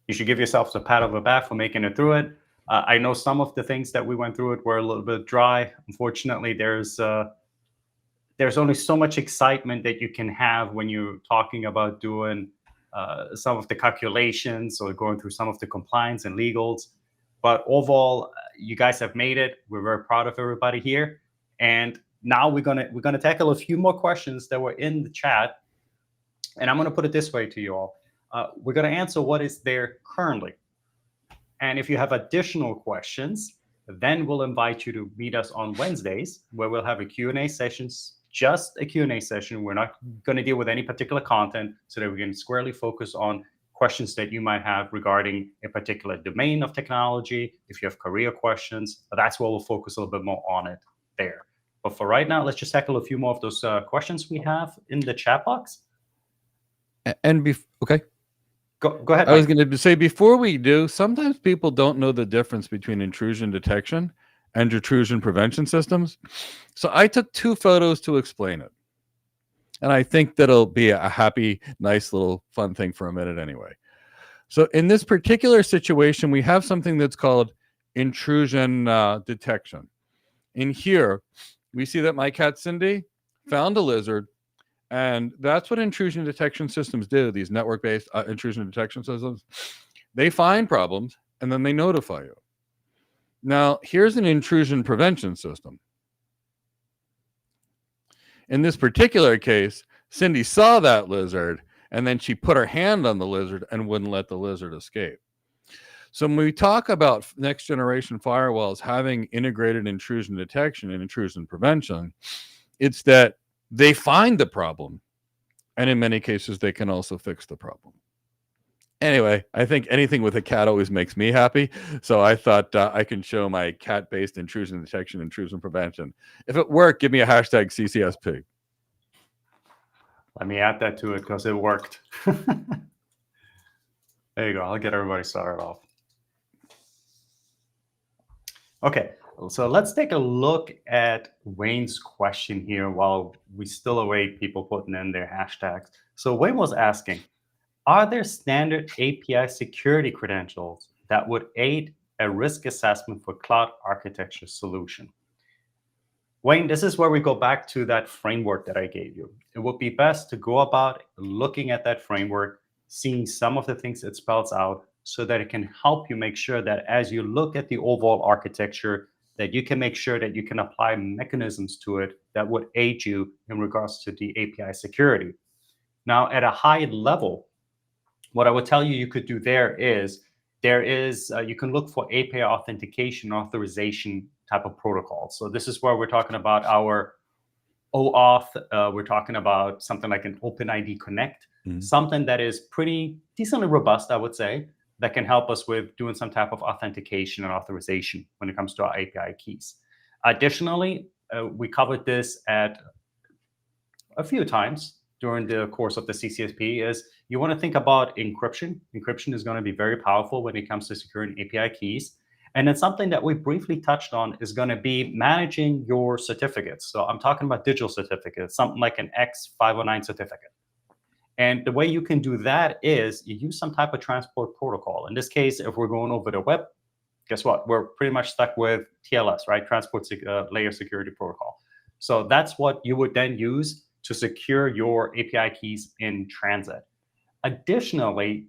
You should give yourselves a pat on the back for making it through it. I know some of the things that we went through it were a little bit dry. Unfortunately, there's only so much excitement that you can have when you're talking about doing some of the calculations or going through some of the compliance and legals. But overall, you guys have made it. We're very proud of everybody here. And now we're gonna tackle a few more questions that were in the chat, and I'm gonna put it this way to you all. We're gonna answer what is there currently, and if you have additional questions, then we'll invite you to meet us on Wednesdays, where we'll have a Q&A sessions, just a Q&A session. We're not going to deal with any particular content, so that we can squarely focus on questions that you might have regarding a particular domain of technology. If you have career questions, that's where we'll focus a little bit more on it there. But for right now, let's just tackle a few more of those questions we have in the chat box. And okay. Go ahead. I was going to say, before we do, sometimes people don't know the difference between intrusion detection and intrusion prevention systems. So I took 2 photos to explain it. And I think that'll be a happy, nice little fun thing for a minute anyway. So in this particular situation, we have something that's called intrusion detection. In here, we see that my cat Cindy found a lizard. And that's what intrusion detection systems do, these network-based intrusion detection systems. They find problems, and then they notify you. Now, here's an intrusion prevention system. In this particular case, Cindy saw that lizard, and then she put her hand on the lizard and wouldn't let the lizard escape. So when we talk about next-generation firewalls having integrated intrusion detection and intrusion prevention, it's that they find the problem, and in many cases, they can also fix the problem. Anyway, I think anything with a cat always makes me happy, so I thought I can show my cat-based intrusion detection, intrusion prevention. If it worked, give me a hashtag CCSP. Let me add that to it because it worked. There you go. I'll get everybody started off. Okay. So let's take a look at Wayne's question here while we still await people putting in their hashtags. So Wayne was asking, are there standard API security credentials that would aid a risk assessment for cloud architecture solution? Wayne, this is where we go back to that framework that I gave you. It would be best to go about looking at that framework, seeing some of the things it spells out, so that it can help you make sure that as you look at the overall architecture, that you can make sure that you can apply mechanisms to it that would aid you in regards to the API security. Now, at a high level, what I would tell you could do you can look for API authentication, authorization type of protocol. So this is where we're talking about our OAuth. We're talking about something like an OpenID Connect, something that is pretty decently robust, I would say, that can help us with doing some type of authentication and authorization when it comes to our API keys. Additionally, we covered this at a few times during the course of the CCSP, is you want to think about encryption. Encryption is going to be very powerful when it comes to securing API keys. And then something that we briefly touched on is going to be managing your certificates. So I'm talking about digital certificates, something like an X509 certificate. And the way you can do that is you use some type of transport protocol. In this case, if we're going over the web, guess what? We're pretty much stuck with TLS, right? Transport layer security protocol. So that's what you would then use to secure your API keys in transit. Additionally,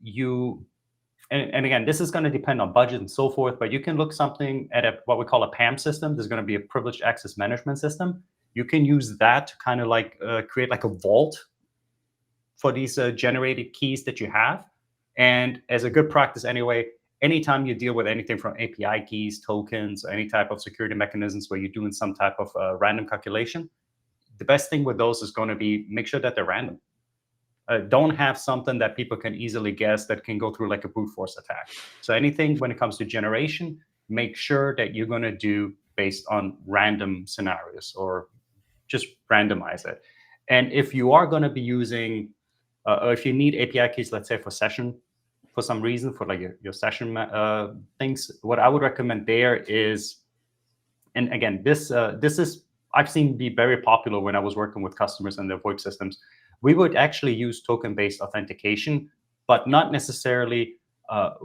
and again, this is going to depend on budget and so forth, but you can look something at what we call a PAM system. There's going to be a privileged access management system. You can use that to kind of like create like a vault for these generated keys that you have. And as a good practice anyway, anytime you deal with anything from API keys, tokens, any type of security mechanisms where you're doing some type of random calculation, the best thing with those is going to be make sure that they're random. Don't have something that people can easily guess that can go through like a brute force attack. So anything when it comes to generation, make sure that you're going to do based on random scenarios or just randomize it. And if you are going to be using, or if you need API keys, let's say for session, for some reason, for like your session things, what I would recommend there is, and again, this is, I've seen be very popular when I was working with customers and their VoIP systems. We would actually use token-based authentication, but not necessarily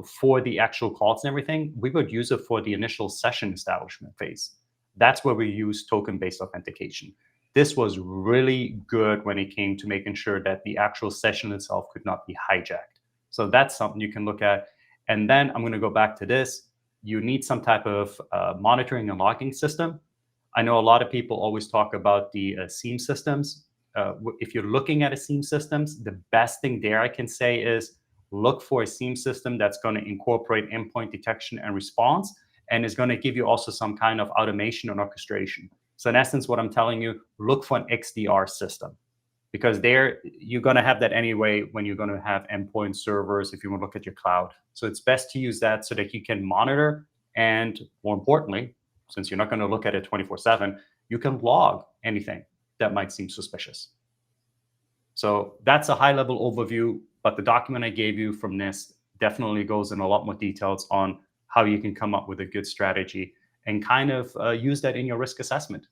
for the actual calls and everything. We would use it for the initial session establishment phase. That's where we use token-based authentication. This was really good when it came to making sure that the actual session itself could not be hijacked. So that's something you can look at. And then I'm going to go back to this. You need some type of monitoring and logging system. I know a lot of people always talk about the SIEM systems. If you're looking at a SIEM systems, the best thing there I can say is look for a SIEM system that's going to incorporate endpoint detection and response, and is going to give you also some kind of automation and orchestration. So in essence, what I'm telling you, look for an XDR system, because there you're going to have that anyway when you're going to have endpoint servers, if you want to look at your cloud. So it's best to use that so that you can monitor, and more importantly, since you're not going to look at it 24/7, you can log anything that might seem suspicious. So that's a high-level overview, but the document I gave you from NIST definitely goes in a lot more details on how you can come up with a good strategy and kind of use that in your risk assessment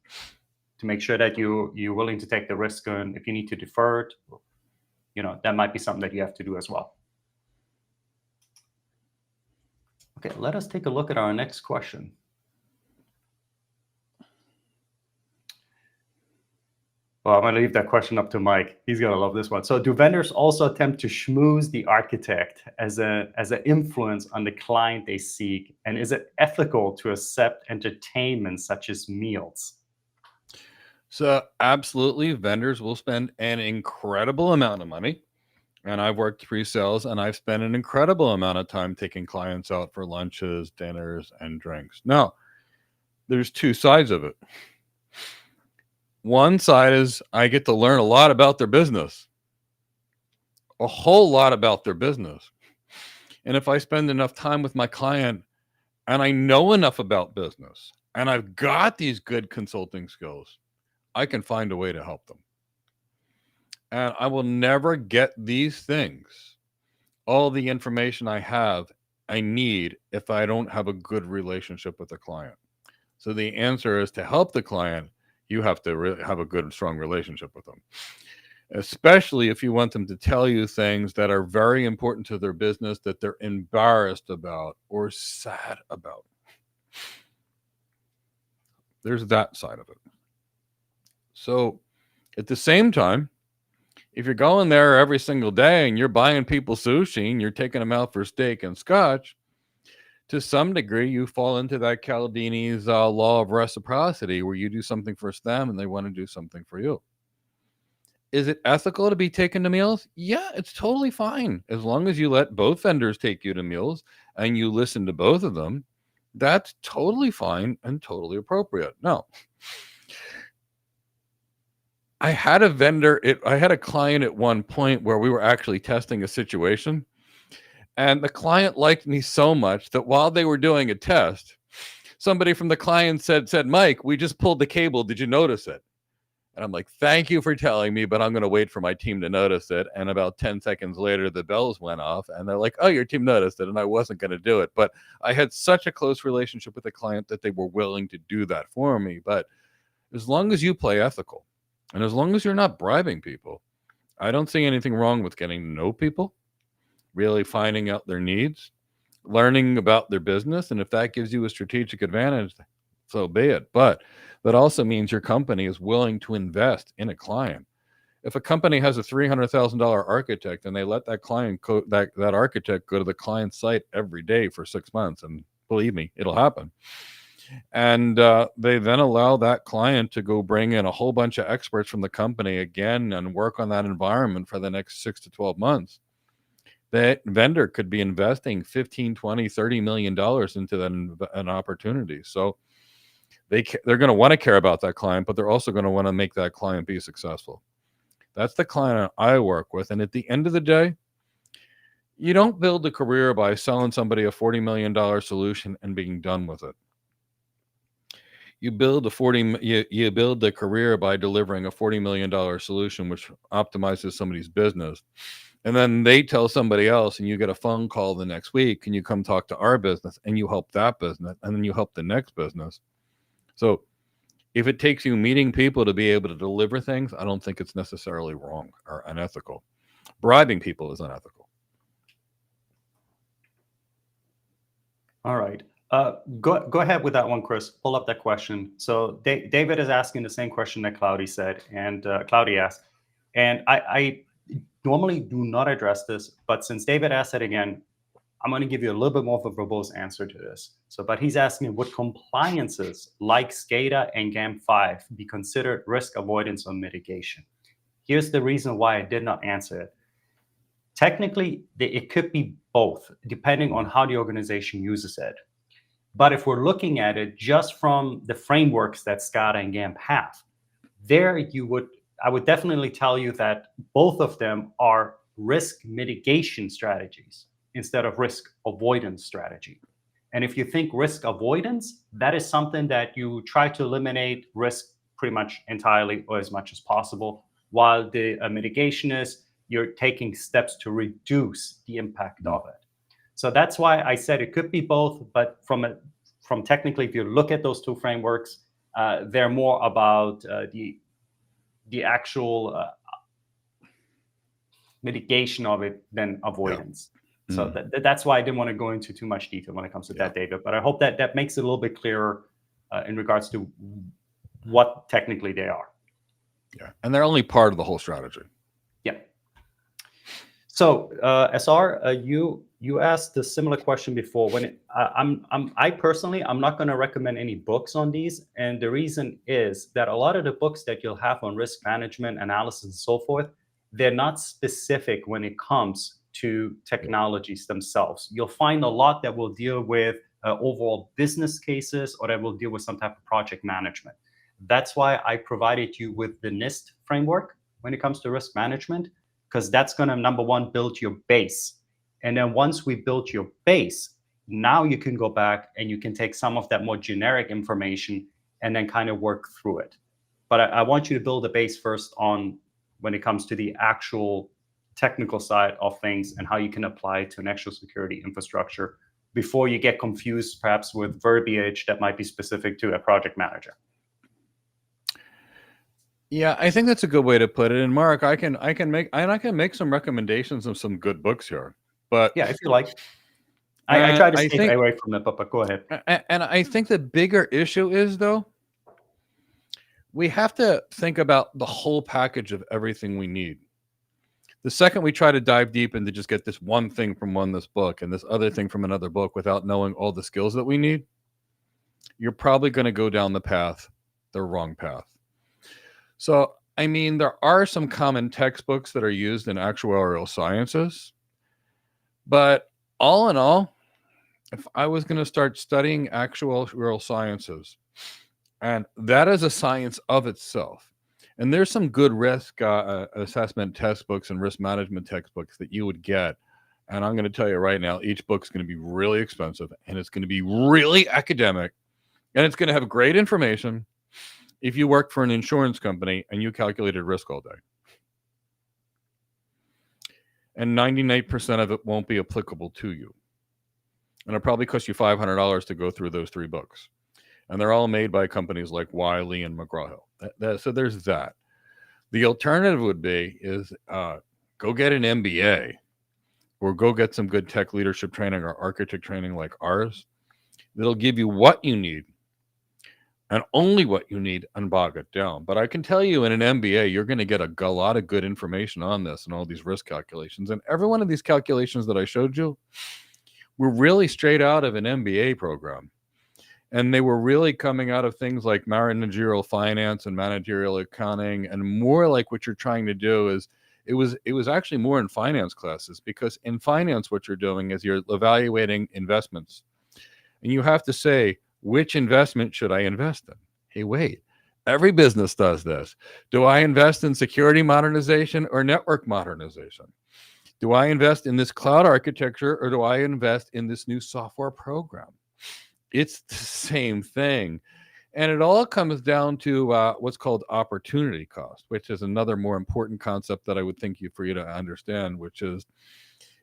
to make sure that you're willing to take the risk, and if you need to defer it, that might be something that you have to do as well. Okay, let us take a look at our next question. Well, I'm going to leave that question up to Mike. He's going to love this one. So do vendors also attempt to schmooze the architect as an influence on the client they seek? And is it ethical to accept entertainment such as meals? So absolutely, vendors will spend an incredible amount of money. And I've worked pre-sales, and I've spent an incredible amount of time taking clients out for lunches, dinners, and drinks. Now, there's two sides of it. One side is I get to learn a lot about their business, a whole lot about their business. And if I spend enough time with my client and I know enough about business and I've got these good consulting skills, I can find a way to help them. And I will never get these things, all the information I need, if I don't have a good relationship with the client. So the answer is, to help the client, you have to have a good, strong relationship with them, especially if you want them to tell you things that are very important to their business that they're embarrassed about or sad about. There's that side of it. So at the same time, if you're going there every single day and you're buying people sushi and you're taking them out for steak and scotch, to some degree, you fall into that Cialdini's law of reciprocity, where you do something for them and they want to do something for you. Is it ethical to be taken to meals? Yeah, it's totally fine. As long as you let both vendors take you to meals and you listen to both of them, that's totally fine and totally appropriate. No. I had a client at one point where we were actually testing a situation. And the client liked me so much that while they were doing a test, somebody from the client said, "Mike, we just pulled the cable. Did you notice it?" And I'm like, "Thank you for telling me, but I'm going to wait for my team to notice it." And about 10 seconds later, the bells went off and they're like, "Oh, your team noticed it." And I wasn't going to do it. But I had such a close relationship with the client that they were willing to do that for me. But as long as you play ethical and as long as you're not bribing people, I don't see anything wrong with getting to know people, really finding out their needs, learning about their business. And if that gives you a strategic advantage, so be it. But that also means your company is willing to invest in a client. If a company has a $300,000 architect and they let that that architect go to the client site every day for 6 months, and believe me, it'll happen. And they then allow that client to go bring in a whole bunch of experts from the company again and work on that environment for the next 6 to 12 months. That vendor could be investing 15, 20, $30 million into an opportunity. So they're going to want to care about that client, but they're also going to want to make that client be successful. That's the client I work with. And at the end of the day, you don't build a career by selling somebody a $40 million solution and being done with it. You build you build the career by delivering a $40 million solution which optimizes somebody's business. And then they tell somebody else, and you get a phone call the next week, and you come talk to our business, and you help that business, and then you help the next business. So if it takes you meeting people to be able to deliver things, I don't think it's necessarily wrong or unethical. Bribing people is unethical. All right. Go ahead with that one, Chris. Pull up that question. So David is asking the same question that Cloudy said, and Cloudy asked. And I normally do not address this, but since David asked it again, I'm going to give you a little bit more of a verbose answer to this. So, but he's asking, would compliances like SCADA and GAM5 be considered risk avoidance or mitigation? Here's the reason why I did not answer it. Technically, it could be both, depending on how the organization uses it. But if we're looking at it just from the frameworks that SCADA and GAMP have, I would definitely tell you that both of them are risk mitigation strategies instead of risk avoidance strategy. And if you think risk avoidance, that is something that you try to eliminate risk pretty much entirely or as much as possible, while the mitigation is you're taking steps to reduce the impact of it. So that's why I said it could be both, but from technically, if you look at those two frameworks, they're more about the actual mitigation of it than avoidance. Yeah. So that's why I didn't want to go into too much detail when it comes to that, David. But I hope that makes it a little bit clearer in regards to what technically they are. Yeah, and they're only part of the whole strategy. Yeah. So SR, you asked a similar question before. I personally, I'm not going to recommend any books on these, and the reason is that a lot of the books that you'll have on risk management, analysis, and so forth, they're not specific when it comes to technologies themselves. You'll find a lot that will deal with overall business cases, or that will deal with some type of project management. That's why I provided you with the NIST framework when it comes to risk management, because that's going to, number one, build your base. And then once we build your base, now you can go back and you can take some of that more generic information and then kind of work through it. But I want you to build a base first on when it comes to the actual technical side of things and how you can apply it to an actual security infrastructure before you get confused perhaps with verbiage that might be specific to a project manager. Yeah, I think that's a good way to put it. And Mark, I can make some recommendations of some good books here. But yeah, if you like. I try to stay away from it, but go ahead. And I think the bigger issue is, though, we have to think about the whole package of everything we need. The second we try to dive deep into just get this one thing from this book and this other thing from another book without knowing all the skills that we need, you're probably going to go down the wrong path. So, I mean, there are some common textbooks that are used in actuarial sciences, but all in all, if I was going to start studying actuarial sciences, and that is a science of itself, and there's some good risk assessment textbooks and risk management textbooks that you would get, and I'm going to tell you right now, each book's going to be really expensive, and it's going to be really academic, and it's going to have great information if you work for an insurance company and you calculated risk all day. And 99% of it won't be applicable to you. And it'll probably cost you $500 to go through those 3 books. And they're all made by companies like Wiley and McGraw-Hill. So there's that. The alternative would be go get an MBA or go get some good tech leadership training or architect training like ours. That'll give you what you need and only what you need and bog it down. But I can tell you in an MBA, you're going to get a lot of good information on this and all these risk calculations. And every one of these calculations that I showed you were really straight out of an MBA program. And they were really coming out of things like managerial finance and managerial accounting, and more like what you're trying to do is it was actually more in finance classes, because in finance, what you're doing is you're evaluating investments. And you have to say, which investment should I invest in? Hey, wait, every business does this. Do I invest in security modernization or network modernization? Do I invest in this cloud architecture or do I invest in this new software program? It's the same thing. And it all comes down to what's called opportunity cost, which is another more important concept that I would think for you to understand, which is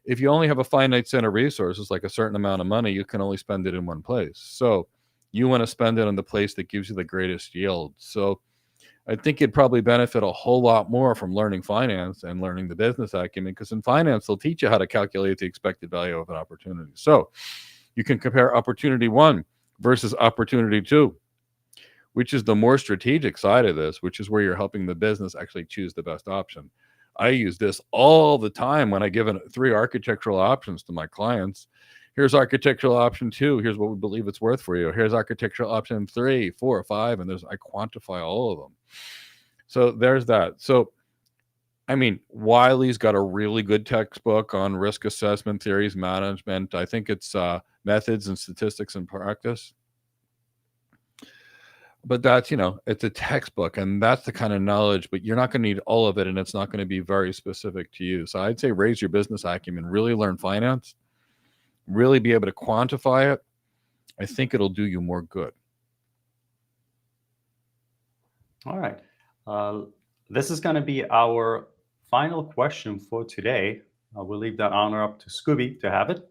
if you only have a finite set of resources, like a certain amount of money, you can only spend it in one place. So you want to spend it on the place that gives you the greatest yield. So I think you'd probably benefit a whole lot more from learning finance and learning the business acumen, because in finance, they'll teach you how to calculate the expected value of an opportunity. So you can compare opportunity 1 versus opportunity 2, which is the more strategic side of this, which is where you're helping the business actually choose the best option. I use this all the time when I give 3 architectural options to my clients. Here's architectural option 2. Here's what we believe it's worth for you. Here's architectural option 3, 4, 5, and I quantify all of them. So there's that. So, I mean, Wiley's got a really good textbook on risk assessment, theories, management. I think it's methods and statistics and practice. But that's, it's a textbook, and that's the kind of knowledge, but you're not going to need all of it, and it's not going to be very specific to you. So I'd say raise your business acumen, really learn finance, really be able to quantify it. I think it'll do you more good. All right. This is going to be our final question for today. We'll leave that honor up to Scooby to have it.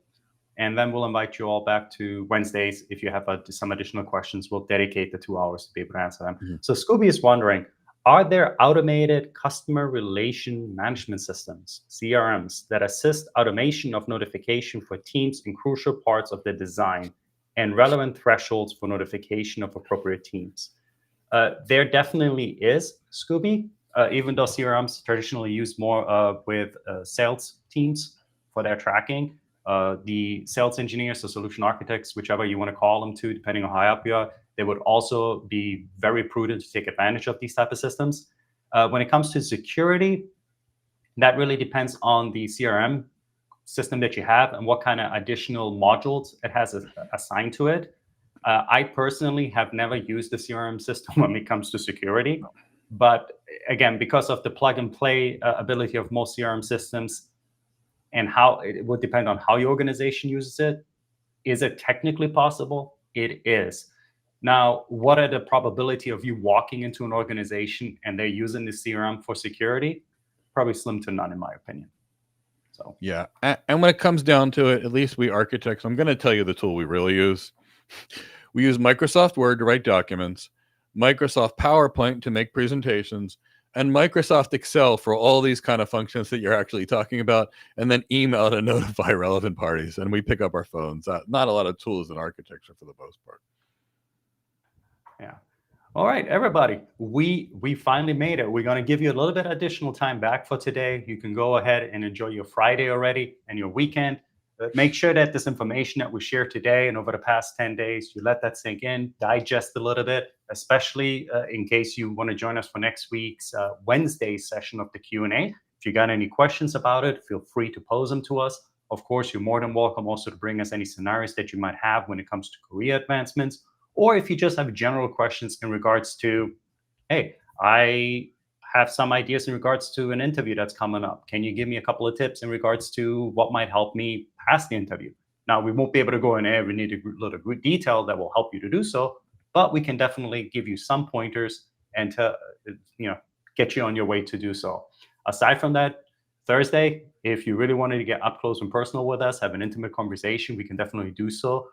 And then we'll invite you all back to Wednesdays. If you have some additional questions, we'll dedicate the 2 hours to be able to answer them. Mm-hmm. So Scooby is wondering, are there automated customer relation management systems, CRMs, that assist automation of notification for teams in crucial parts of the design and relevant thresholds for notification of appropriate teams? There definitely is, Scooby, even though CRMs traditionally use more with sales teams for their tracking. The sales engineers or solution architects, whichever you want to call them to, depending on how high up you are, they would also be very prudent to take advantage of these type of systems. When it comes to security, that really depends on the CRM system that you have and what kind of additional modules it has assigned to it. I personally have never used the CRM system when it comes to security. But again, because of the plug and play ability of most CRM systems, and how it would depend on how your organization uses it. Is it technically possible? It is. Now, what are the probability of you walking into an organization and they're using the CRM for security? Probably slim to none, in my opinion. So yeah, and when it comes down to it, at least we architects, I'm going to tell you the tool we really use. We use Microsoft Word to write documents, Microsoft PowerPoint to make presentations, and Microsoft Excel for all these kind of functions that you're actually talking about, and then email to notify relevant parties. And we pick up our phones. Not a lot of tools in architecture for the most part. Yeah. All right, everybody. We finally made it. We're going to give you a little bit additional time back for today. You can go ahead and enjoy your Friday already and your weekend. But make sure that this information that we shared today and over the past 10 days, you let that sink in, digest a little bit, especially in case you want to join us for next week's Wednesday session of the Q&A. If you got any questions about it, feel free to pose them to us. Of course, you're more than welcome also to bring us any scenarios that you might have when it comes to career advancements, or if you just have general questions in regards to, hey, I have some ideas in regards to an interview that's coming up. Can you give me a couple of tips in regards to what might help me pass the interview? Now, we won't be able to go in every little detail that will help you to do so, but we can definitely give you some pointers and to get you on your way to do so. Aside from that, Thursday, if you really wanted to get up close and personal with us, have an intimate conversation, we can definitely do so.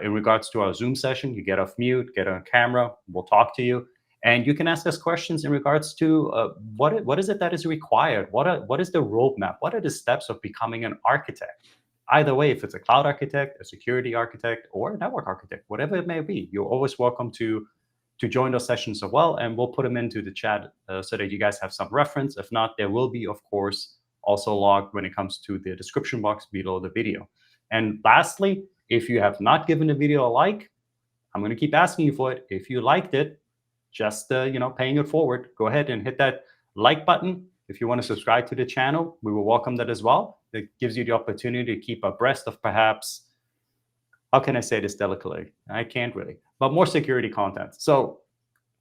In regards to our Zoom session, you get off mute, get on camera, we'll talk to you. And you can ask us questions in regards to what is it that is required? What is the roadmap? What are the steps of becoming an architect? Either way, if it's a cloud architect, a security architect, or a network architect, whatever it may be, you're always welcome to join those sessions as well. And we'll put them into the chat so that you guys have some reference. If not, there will be, of course, also logged when it comes to the description box below the video. And lastly, if you have not given the video a like, I'm going to keep asking you for it. If you liked it, just paying it forward, go ahead and hit that like button. If you want to subscribe to the channel, we will welcome that as well. It gives you the opportunity to keep abreast of perhaps, how can I say this delicately? I can't really, but more security content. So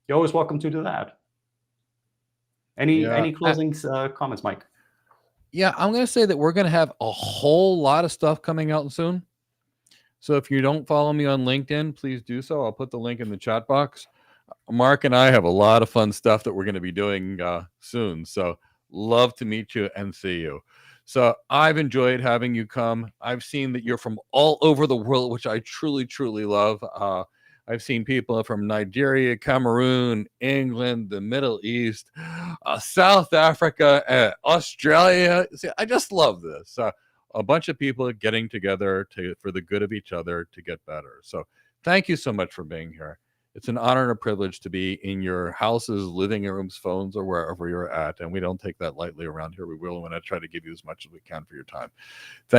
you're always welcome to do that. Any closing comments, Mike? Yeah, I'm going to say that we're going to have a whole lot of stuff coming out soon. So if you don't follow me on LinkedIn, please do so. I'll put the link in the chat box. Mark and I have a lot of fun stuff that we're going to be doing soon. So love to meet you and see you. So I've enjoyed having you come. I've seen that you're from all over the world, which I truly, truly love. I've seen people from Nigeria, Cameroon, England, the Middle East, South Africa, Australia. See, I just love this. A bunch of people getting together for the good of each other to get better. So thank you so much for being here. It's an honor and a privilege to be in your houses, living rooms, phones, or wherever you're at. And we don't take that lightly around here. We really want to try to give you as much as we can for your time. Thank